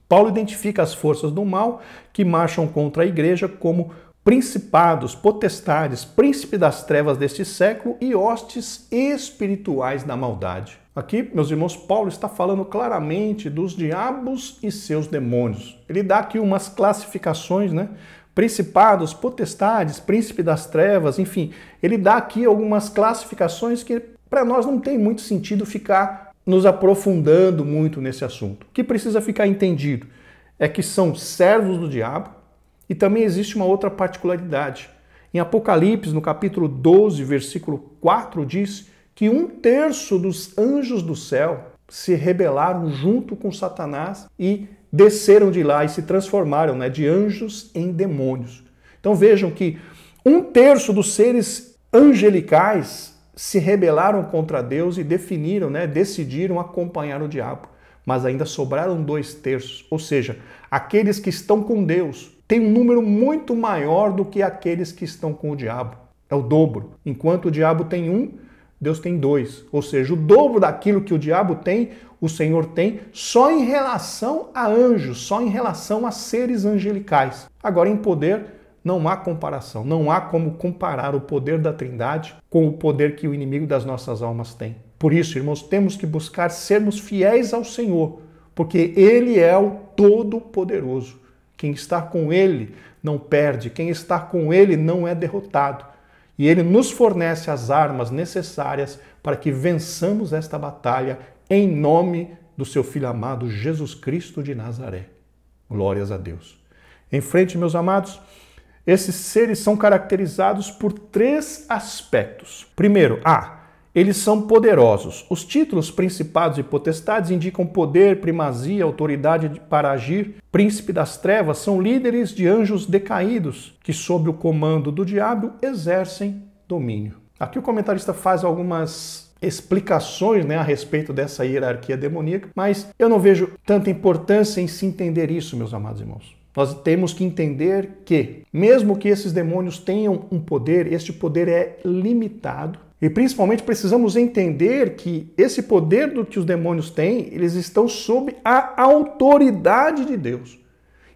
Paulo identifica as forças do mal que marcham contra a igreja como principados, potestades, príncipe das trevas deste século e hostes espirituais da maldade. Aqui, meus irmãos, Paulo está falando claramente dos diabos e seus demônios. Ele dá aqui umas classificações, né? Principados, potestades, príncipe das trevas, enfim. Ele dá aqui algumas classificações que para nós não tem muito sentido ficar nos aprofundando muito nesse assunto. O que precisa ficar entendido é que são servos do diabo e também existe uma outra particularidade. Em Apocalipse, no capítulo 12, versículo 4, diz que 1/3 dos anjos do céu se rebelaram junto com Satanás e desceram de lá e se transformaram, né, de anjos em demônios. Então vejam que 1/3 dos seres angelicais se rebelaram contra Deus e decidiram acompanhar o diabo. Mas ainda sobraram 2/3, ou seja, aqueles que estão com Deus têm um número muito maior do que aqueles que estão com o diabo. É o dobro. Enquanto o diabo tem 1, Deus tem 2. Ou seja, o dobro daquilo que o diabo tem, o Senhor tem, só em relação a anjos, só em relação a seres angelicais. Agora, em poder, não há comparação. Não há como comparar o poder da Trindade com o poder que o inimigo das nossas almas tem. Por isso, irmãos, temos que buscar sermos fiéis ao Senhor, porque Ele é o Todo-Poderoso. Quem está com Ele não perde, quem está com Ele não é derrotado. E Ele nos fornece as armas necessárias para que vençamos esta batalha em nome do seu Filho amado Jesus Cristo de Nazaré. Glórias a Deus. Em frente, meus amados, esses seres são caracterizados por 3 aspectos. Primeiro, eles são poderosos. Os títulos principados e potestades indicam poder, primazia, autoridade para agir. Príncipe das trevas são líderes de anjos decaídos que, sob o comando do diabo, exercem domínio. Aqui o comentarista faz algumas explicações, a respeito dessa hierarquia demoníaca, mas eu não vejo tanta importância em se entender isso, meus amados irmãos. Nós temos que entender que, mesmo que esses demônios tenham um poder, este poder é limitado. E principalmente precisamos entender que esse poder do que os demônios têm, eles estão sob a autoridade de Deus.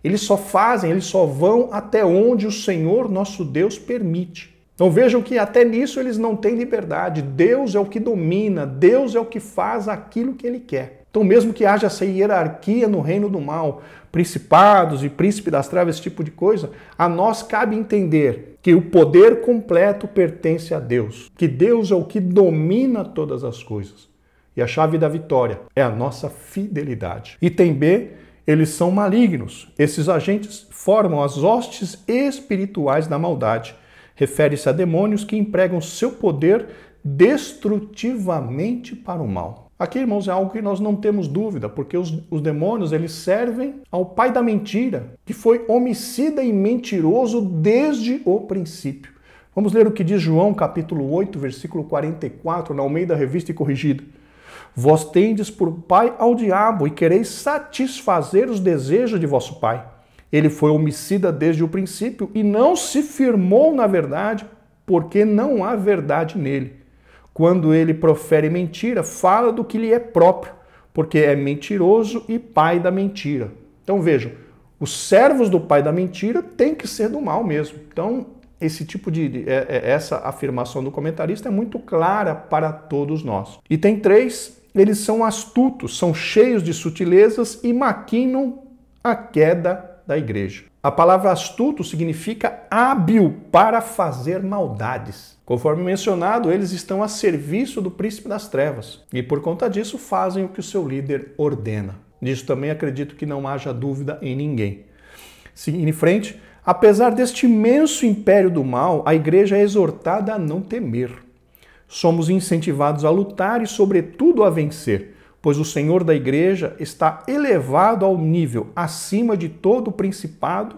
Eles só vão até onde o Senhor nosso Deus permite. Então vejam que até nisso eles não têm liberdade. Deus é o que domina, Deus é o que faz aquilo que Ele quer. Então mesmo que haja essa hierarquia no reino do mal, principados e príncipe das trevas, esse tipo de coisa, a nós cabe entender que o poder completo pertence a Deus, que Deus é o que domina todas as coisas. E a chave da vitória é a nossa fidelidade. Item B, eles são malignos. Esses agentes formam as hostes espirituais da maldade. Refere-se a demônios que empregam seu poder destrutivamente para o mal. Aqui, irmãos, é algo que nós não temos dúvida, porque os demônios, eles servem ao pai da mentira, que foi homicida e mentiroso desde o princípio. Vamos ler o que diz João, capítulo 8, versículo 44, na Almeida Revista e Corrigida. Vós tendes por pai ao diabo e quereis satisfazer os desejos de vosso pai. Ele foi homicida desde o princípio e não se firmou na verdade, porque não há verdade nele. Quando ele profere mentira, fala do que lhe é próprio, porque é mentiroso e pai da mentira. Então vejam, os servos do pai da mentira têm que ser do mal mesmo. Então essa afirmação do comentarista é muito clara para todos nós. Item 3, eles são astutos, são cheios de sutilezas e maquinam a queda da igreja. A palavra astuto significa hábil para fazer maldades. Conforme mencionado, eles estão a serviço do príncipe das trevas e, por conta disso, fazem o que o seu líder ordena. Disso também acredito que não haja dúvida em ninguém. Seguindo em frente, apesar deste imenso império do mal, a igreja é exortada a não temer. Somos incentivados a lutar e, sobretudo, a vencer, pois o Senhor da igreja está elevado ao nível acima de todo principado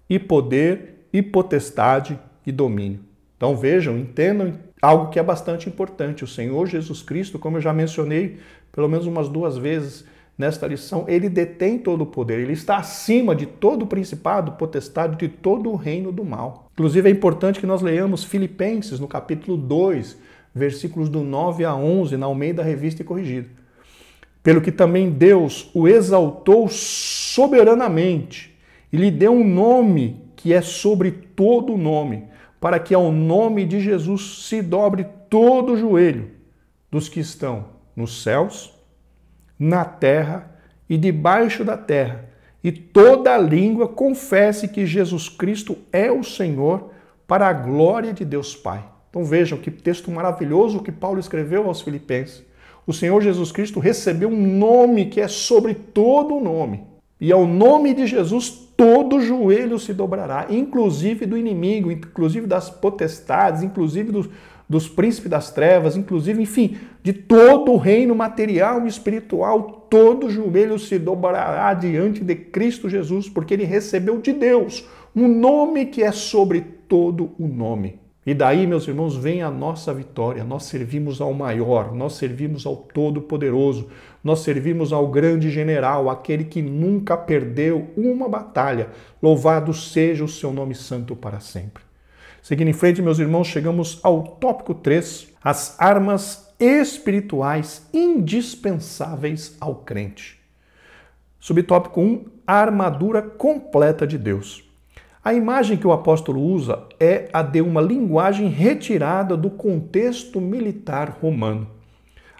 e poder e potestade e domínio. Então vejam, entendam algo que é bastante importante. O Senhor Jesus Cristo, como eu já mencionei pelo menos umas 2 vezes nesta lição, ele detém todo o poder, ele está acima de todo o principado, potestade, de todo o reino do mal. Inclusive é importante que nós leiamos Filipenses no capítulo 2, versículos do 9 a 11, na Almeida Revista e Corrigida. pelo que também Deus o exaltou soberanamente e lhe deu um nome que é sobre todo nome, para que ao nome de Jesus se dobre todo o joelho dos que estão nos céus, na terra e debaixo da terra, e toda a língua confesse que Jesus Cristo é o Senhor, para a glória de Deus Pai. Então vejam que texto maravilhoso que Paulo escreveu aos Filipenses. O Senhor Jesus Cristo recebeu um nome que é sobre todo o nome. E ao nome de Jesus todo joelho se dobrará, inclusive do inimigo, inclusive das potestades, inclusive dos príncipes das trevas, inclusive, enfim, de todo o reino material e espiritual, todo joelho se dobrará diante de Cristo Jesus, porque ele recebeu de Deus um nome que é sobre todo o nome. E daí, meus irmãos, vem a nossa vitória. Nós servimos ao maior, nós servimos ao Todo-Poderoso, nós servimos ao grande general, aquele que nunca perdeu uma batalha. Louvado seja o seu nome santo para sempre. Seguindo em frente, meus irmãos, chegamos ao tópico 3, as armas espirituais indispensáveis ao crente. Subtópico 1, a armadura completa de Deus. A imagem que o apóstolo usa é a de uma linguagem retirada do contexto militar romano.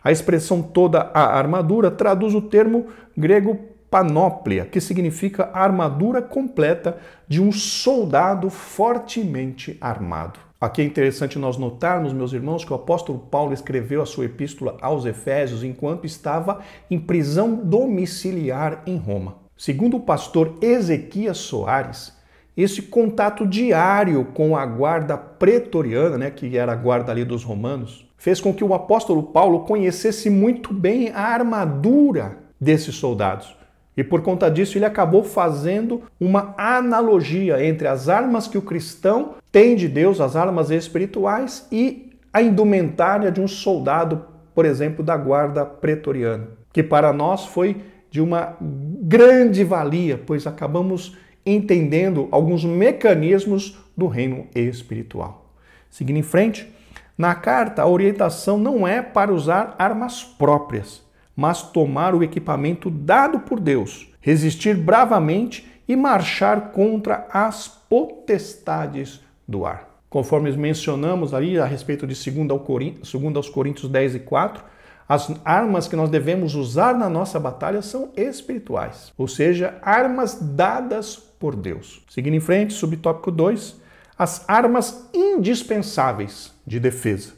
A expressão toda a armadura traduz o termo grego panóplia, que significa a armadura completa de um soldado fortemente armado. Aqui é interessante nós notarmos, meus irmãos, que o apóstolo Paulo escreveu a sua epístola aos Efésios enquanto estava em prisão domiciliar em Roma. Segundo o pastor Ezequias Soares, esse contato diário com a guarda pretoriana, que era a guarda ali dos romanos, fez com que o apóstolo Paulo conhecesse muito bem a armadura desses soldados. E por conta disso ele acabou fazendo uma analogia entre as armas que o cristão tem de Deus, as armas espirituais, e a indumentária de um soldado, por exemplo, da guarda pretoriana, que para nós foi de uma grande valia, pois acabamos entendendo alguns mecanismos do reino espiritual. Seguindo em frente, na carta a orientação não é para usar armas próprias, mas tomar o equipamento dado por Deus, resistir bravamente e marchar contra as potestades do ar. Conforme mencionamos ali a respeito de 2 Coríntios 10 e 4, as armas que nós devemos usar na nossa batalha são espirituais, ou seja, armas dadas por Deus. Seguindo em frente, subtópico 2, as armas indispensáveis de defesa.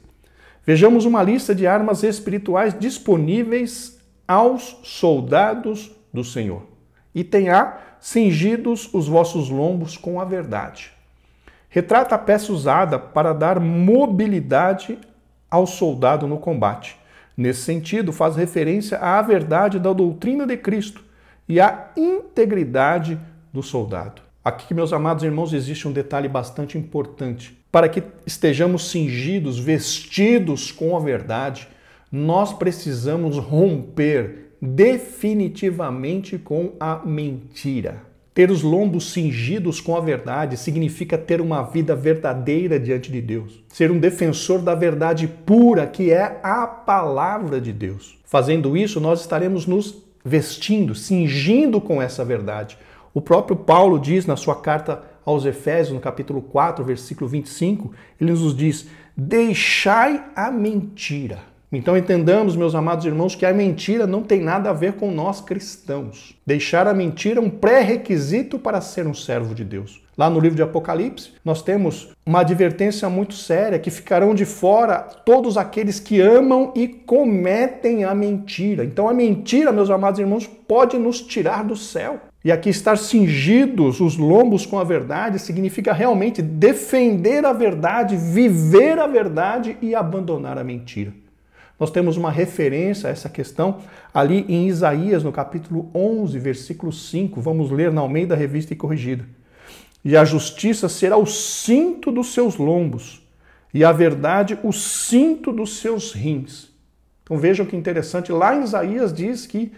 Vejamos uma lista de armas espirituais disponíveis aos soldados do Senhor. Item A, cingidos os vossos lombos com a verdade. Retrata a peça usada para dar mobilidade ao soldado no combate. Nesse sentido, faz referência à verdade da doutrina de Cristo e à integridade do soldado. Aqui, meus amados irmãos, existe um detalhe bastante importante. Para que estejamos cingidos, vestidos com a verdade, nós precisamos romper definitivamente com a mentira. Ter os lombos cingidos com a verdade significa ter uma vida verdadeira diante de Deus. Ser um defensor da verdade pura, que é a palavra de Deus. Fazendo isso, nós estaremos nos vestindo, cingindo com essa verdade. O próprio Paulo diz na sua carta aos Efésios, no capítulo 4, versículo 25, ele nos diz: deixai a mentira. Então entendamos, meus amados irmãos, que a mentira não tem nada a ver com nós cristãos. Deixar a mentira é um pré-requisito para ser um servo de Deus. Lá no livro de Apocalipse, nós temos uma advertência muito séria, que ficarão de fora todos aqueles que amam e cometem a mentira. Então a mentira, meus amados irmãos, pode nos tirar do céu. E aqui estar cingidos os lombos com a verdade significa realmente defender a verdade, viver a verdade e abandonar a mentira. Nós temos uma referência a essa questão ali em Isaías, no capítulo 11, versículo 5. Vamos ler na Almeida Revista e Corrigida. E a justiça será o cinto dos seus lombos, e a verdade o cinto dos seus rins. Então vejam que interessante, lá em Isaías diz que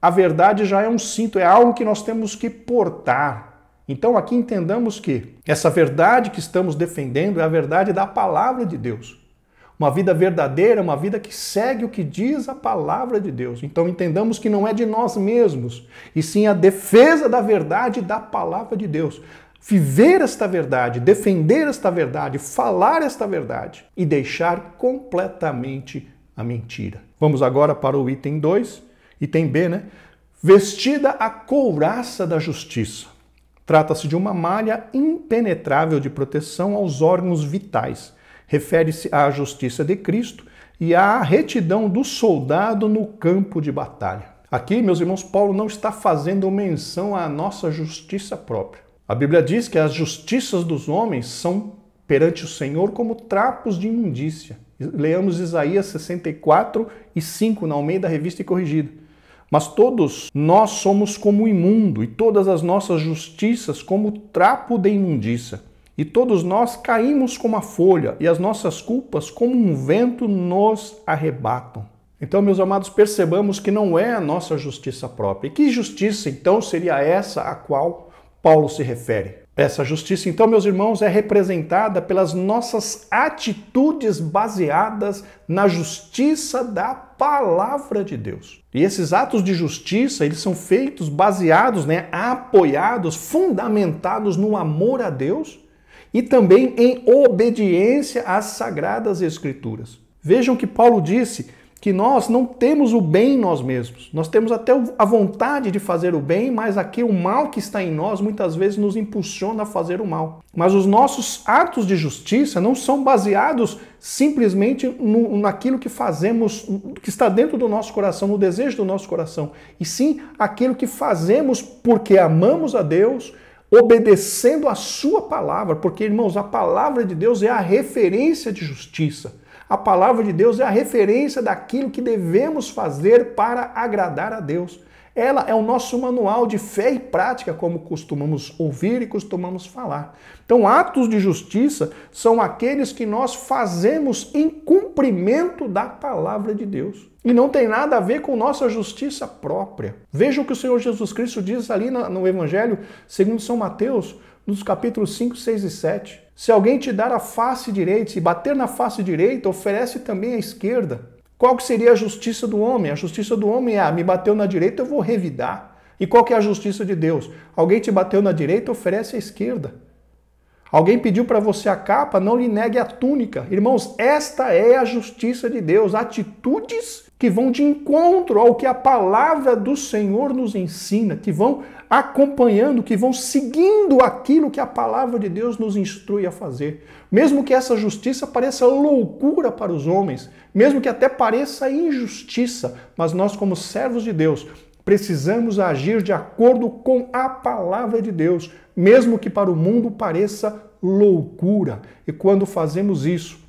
a verdade já é um cinto, é algo que nós temos que portar. Então aqui entendamos que essa verdade que estamos defendendo é a verdade da palavra de Deus. Uma vida verdadeira, uma vida que segue o que diz a palavra de Deus. Então entendamos que não é de nós mesmos, e sim a defesa da verdade da palavra de Deus. Viver esta verdade, defender esta verdade, falar esta verdade e deixar completamente a mentira. Vamos agora para o item 2, item B, né? Vestida a couraça da justiça. Trata-se de uma malha impenetrável de proteção aos órgãos vitais. Refere-se à justiça de Cristo e à retidão do soldado no campo de batalha. Aqui, meus irmãos, Paulo não está fazendo menção à nossa justiça própria. A Bíblia diz que as justiças dos homens são perante o Senhor como trapos de imundícia. Leamos Isaías 64:5 na Almeida Revista e Corrigida. Mas todos nós somos como imundo, e todas as nossas justiças como trapo de imundícia. E todos nós caímos como a folha, e as nossas culpas como um vento nos arrebatam. Então, meus amados, percebamos que não é a nossa justiça própria. E que justiça, então, seria essa a qual Paulo se refere? Essa justiça, então, meus irmãos, é representada pelas nossas atitudes baseadas na justiça da palavra de Deus. E esses atos de justiça, eles são feitos baseados, apoiados, fundamentados no amor a Deus e também em obediência às Sagradas Escrituras. Vejam que Paulo disse que nós não temos o bem em nós mesmos. Nós temos até a vontade de fazer o bem, mas aqui o mal que está em nós muitas vezes nos impulsiona a fazer o mal. Mas os nossos atos de justiça não são baseados simplesmente naquilo que fazemos, que está dentro do nosso coração, no desejo do nosso coração, e sim aquilo que fazemos porque amamos a Deus, obedecendo a sua palavra, porque, irmãos, a palavra de Deus é a referência de justiça. A palavra de Deus é a referência daquilo que devemos fazer para agradar a Deus. Ela é o nosso manual de fé e prática, como costumamos ouvir e costumamos falar. Então, atos de justiça são aqueles que nós fazemos em cumprimento da palavra de Deus. E não tem nada a ver com nossa justiça própria. Veja o que o Senhor Jesus Cristo diz ali no Evangelho, segundo São Mateus, nos capítulos 5, 6 e 7. Se alguém te dar a face direita, se bater na face direita, oferece também a esquerda. Qual que seria a justiça do homem? A justiça do homem é, me bateu na direita, eu vou revidar. E qual que é a justiça de Deus? Alguém te bateu na direita, oferece a esquerda. Alguém pediu para você a capa, não lhe negue a túnica. Irmãos, esta é a justiça de Deus. Atitudes que vão de encontro ao que a palavra do Senhor nos ensina, que vão acompanhando, que vão seguindo aquilo que a palavra de Deus nos instrui a fazer. Mesmo que essa justiça pareça loucura para os homens, mesmo que até pareça injustiça, mas nós, como servos de Deus, precisamos agir de acordo com a palavra de Deus, mesmo que para o mundo pareça loucura. E quando fazemos isso,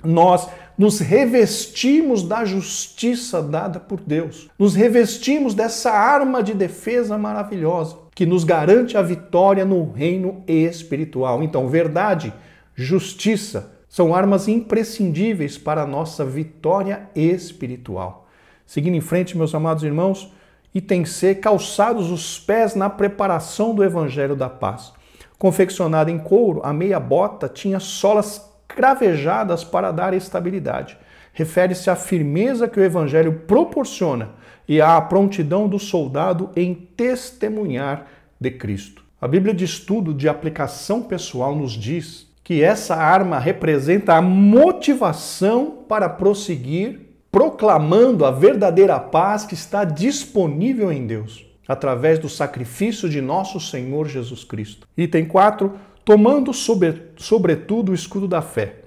nós nos revestimos da justiça dada por Deus. Nos revestimos dessa arma de defesa maravilhosa que nos garante a vitória no reino espiritual. Então, verdade, justiça são armas imprescindíveis para a nossa vitória espiritual. Seguindo em frente, meus amados irmãos, item C, calçados os pés na preparação do Evangelho da Paz. Confeccionada em couro, a meia bota tinha solas cravejadas para dar estabilidade. Refere-se à firmeza que o Evangelho proporciona e à prontidão do soldado em testemunhar de Cristo. A Bíblia de Estudo de Aplicação Pessoal nos diz que essa arma representa a motivação para prosseguir proclamando a verdadeira paz que está disponível em Deus, através do sacrifício de nosso Senhor Jesus Cristo. Item 4, tomando sobretudo o escudo da fé.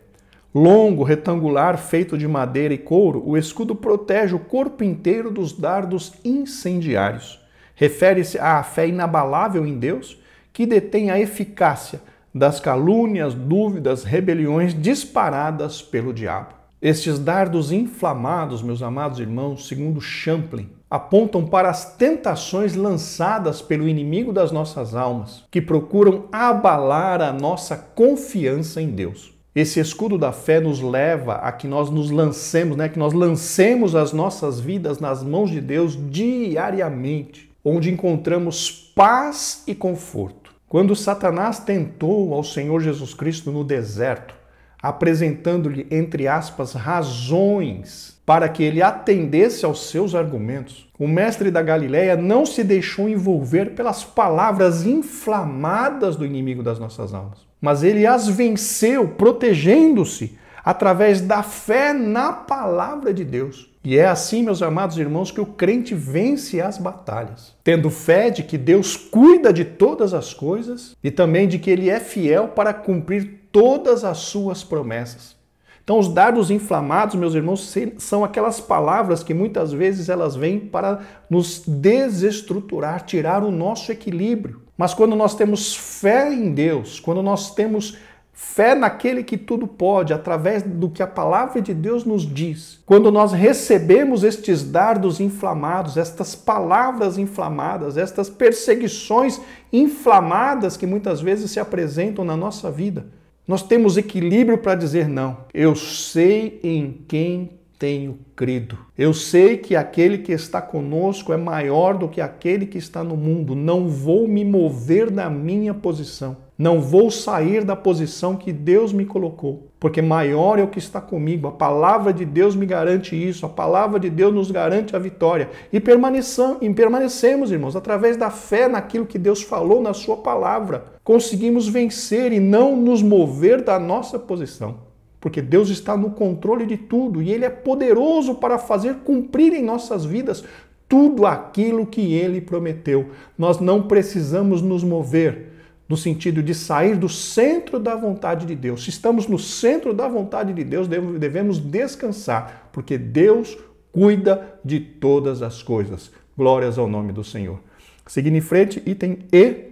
Longo, retangular, feito de madeira e couro, o escudo protege o corpo inteiro dos dardos incendiários. Refere-se à fé inabalável em Deus, que detém a eficácia das calúnias, dúvidas, rebeliões disparadas pelo diabo. Estes dardos inflamados, meus amados irmãos, segundo Champlin, apontam para as tentações lançadas pelo inimigo das nossas almas, que procuram abalar a nossa confiança em Deus. Esse escudo da fé nos leva a que nós nos lancemos, que nós lancemos as nossas vidas nas mãos de Deus diariamente, onde encontramos paz e conforto. Quando Satanás tentou ao Senhor Jesus Cristo no deserto, apresentando-lhe, entre aspas, razões para que ele atendesse aos seus argumentos. O mestre da Galileia não se deixou envolver pelas palavras inflamadas do inimigo das nossas almas, mas ele as venceu, protegendo-se através da fé na palavra de Deus. E é assim, meus amados irmãos, que o crente vence as batalhas, tendo fé de que Deus cuida de todas as coisas e também de que Ele é fiel para cumprir todas as suas promessas. Então, os dardos inflamados, meus irmãos, são aquelas palavras que muitas vezes elas vêm para nos desestruturar, tirar o nosso equilíbrio. Mas quando nós temos fé em Deus, quando nós temos fé naquele que tudo pode, através do que a palavra de Deus nos diz, quando nós recebemos estes dardos inflamados, estas palavras inflamadas, estas perseguições inflamadas que muitas vezes se apresentam na nossa vida, nós temos equilíbrio para dizer não. Eu sei em quem tenho crido. Eu sei que aquele que está conosco é maior do que aquele que está no mundo. Não vou me mover da minha posição. Não vou sair da posição que Deus me colocou, porque maior é o que está comigo. A palavra de Deus me garante isso. A palavra de Deus nos garante a vitória. E permanecemos, irmãos, através da fé naquilo que Deus falou na sua palavra. Conseguimos vencer e não nos mover da nossa posição. Porque Deus está no controle de tudo e Ele é poderoso para fazer cumprir em nossas vidas tudo aquilo que Ele prometeu. Nós não precisamos nos mover no sentido de sair do centro da vontade de Deus. Se estamos no centro da vontade de Deus, devemos descansar, porque Deus cuida de todas as coisas. Glórias ao nome do Senhor. Seguindo em frente, item E,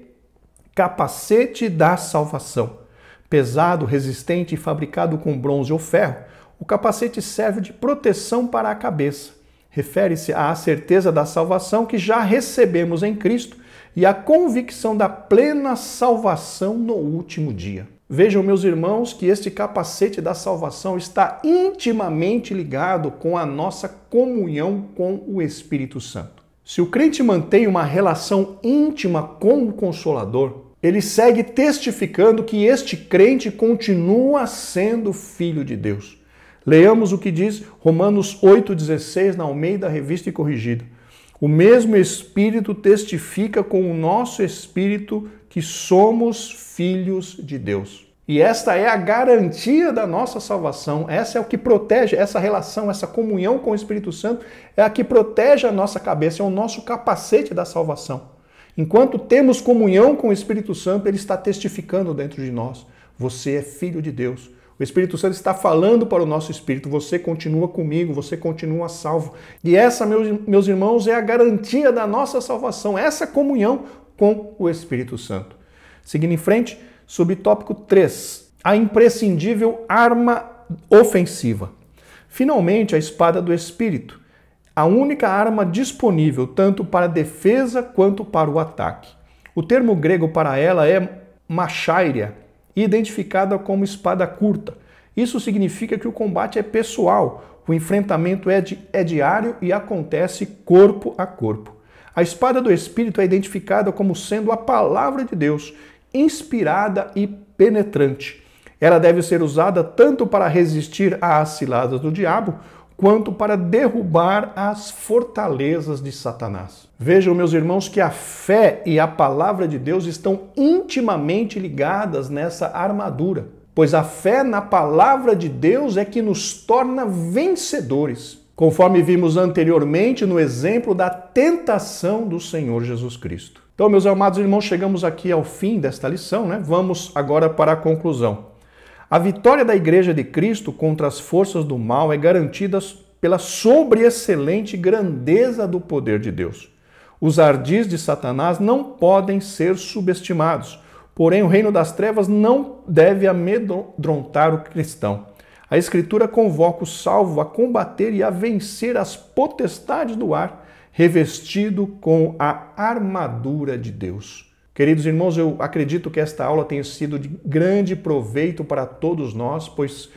capacete da salvação. Pesado, resistente e fabricado com bronze ou ferro, o capacete serve de proteção para a cabeça. Refere-se à certeza da salvação que já recebemos em Cristo e à convicção da plena salvação no último dia. Vejam, meus irmãos, que este capacete da salvação está intimamente ligado com a nossa comunhão com o Espírito Santo. Se o crente mantém uma relação íntima com o Consolador, ele segue testificando que este crente continua sendo filho de Deus. Leamos o que diz Romanos 8,16 na Almeida Revista e Corrigida. O mesmo Espírito testifica com o nosso Espírito que somos filhos de Deus. E esta é a garantia da nossa salvação. Essa é o que protege, essa relação, essa comunhão com o Espírito Santo é a que protege a nossa cabeça, é o nosso capacete da salvação. Enquanto temos comunhão com o Espírito Santo, ele está testificando dentro de nós. Você é filho de Deus. O Espírito Santo está falando para o nosso espírito. Você continua comigo, você continua salvo. E essa, meus irmãos, é a garantia da nossa salvação. Essa comunhão com o Espírito Santo. Seguindo em frente, subtópico 3. A imprescindível arma ofensiva. Finalmente, a espada do Espírito. A única arma disponível tanto para a defesa quanto para o ataque. O termo grego para ela é machaira, identificada como espada curta. Isso significa que o combate é pessoal, o enfrentamento é diário e acontece corpo a corpo. A espada do Espírito é identificada como sendo a palavra de Deus, inspirada e penetrante. Ela deve ser usada tanto para resistir às ciladas do diabo, quanto para derrubar as fortalezas de Satanás. Vejam, meus irmãos, que a fé e a palavra de Deus estão intimamente ligadas nessa armadura, pois a fé na palavra de Deus é que nos torna vencedores, conforme vimos anteriormente no exemplo da tentação do Senhor Jesus Cristo. Então, meus amados irmãos, chegamos aqui ao fim desta lição, né? Vamos agora para a conclusão. A vitória da Igreja de Cristo contra as forças do mal é garantida pela sobreexcelente grandeza do poder de Deus. Os ardis de Satanás não podem ser subestimados, porém o reino das trevas não deve amedrontar o cristão. A Escritura convoca o salvo a combater e a vencer as potestades do ar, revestido com a armadura de Deus. Queridos irmãos, eu acredito que esta aula tenha sido de grande proveito para todos nós, pois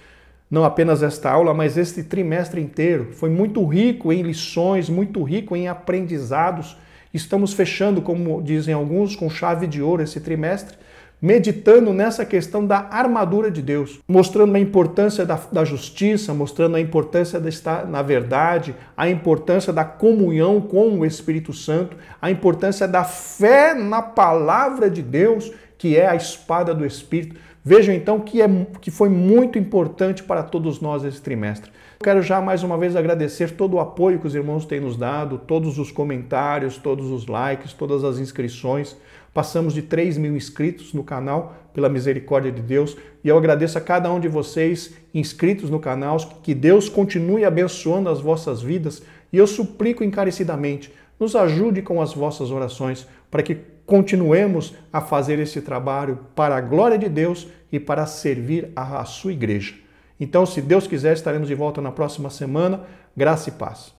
não apenas esta aula, mas este trimestre inteiro foi muito rico em lições, muito rico em aprendizados. Estamos fechando, como dizem alguns, com chave de ouro esse trimestre, meditando nessa questão da armadura de Deus, mostrando a importância da justiça, mostrando a importância de estar na verdade, a importância da comunhão com o Espírito Santo, a importância da fé na palavra de Deus, que é a espada do Espírito. Vejam então que foi muito importante para todos nós esse trimestre. Quero já mais uma vez agradecer todo o apoio que os irmãos têm nos dado, todos os comentários, todos os likes, todas as inscrições. Passamos de 3.000 inscritos no canal, pela misericórdia de Deus, e eu agradeço a cada um de vocês inscritos no canal, que Deus continue abençoando as vossas vidas, e eu suplico encarecidamente, nos ajude com as vossas orações, para que continuemos a fazer esse trabalho para a glória de Deus e para servir a sua igreja. Então, se Deus quiser, estaremos de volta na próxima semana. Graça e paz.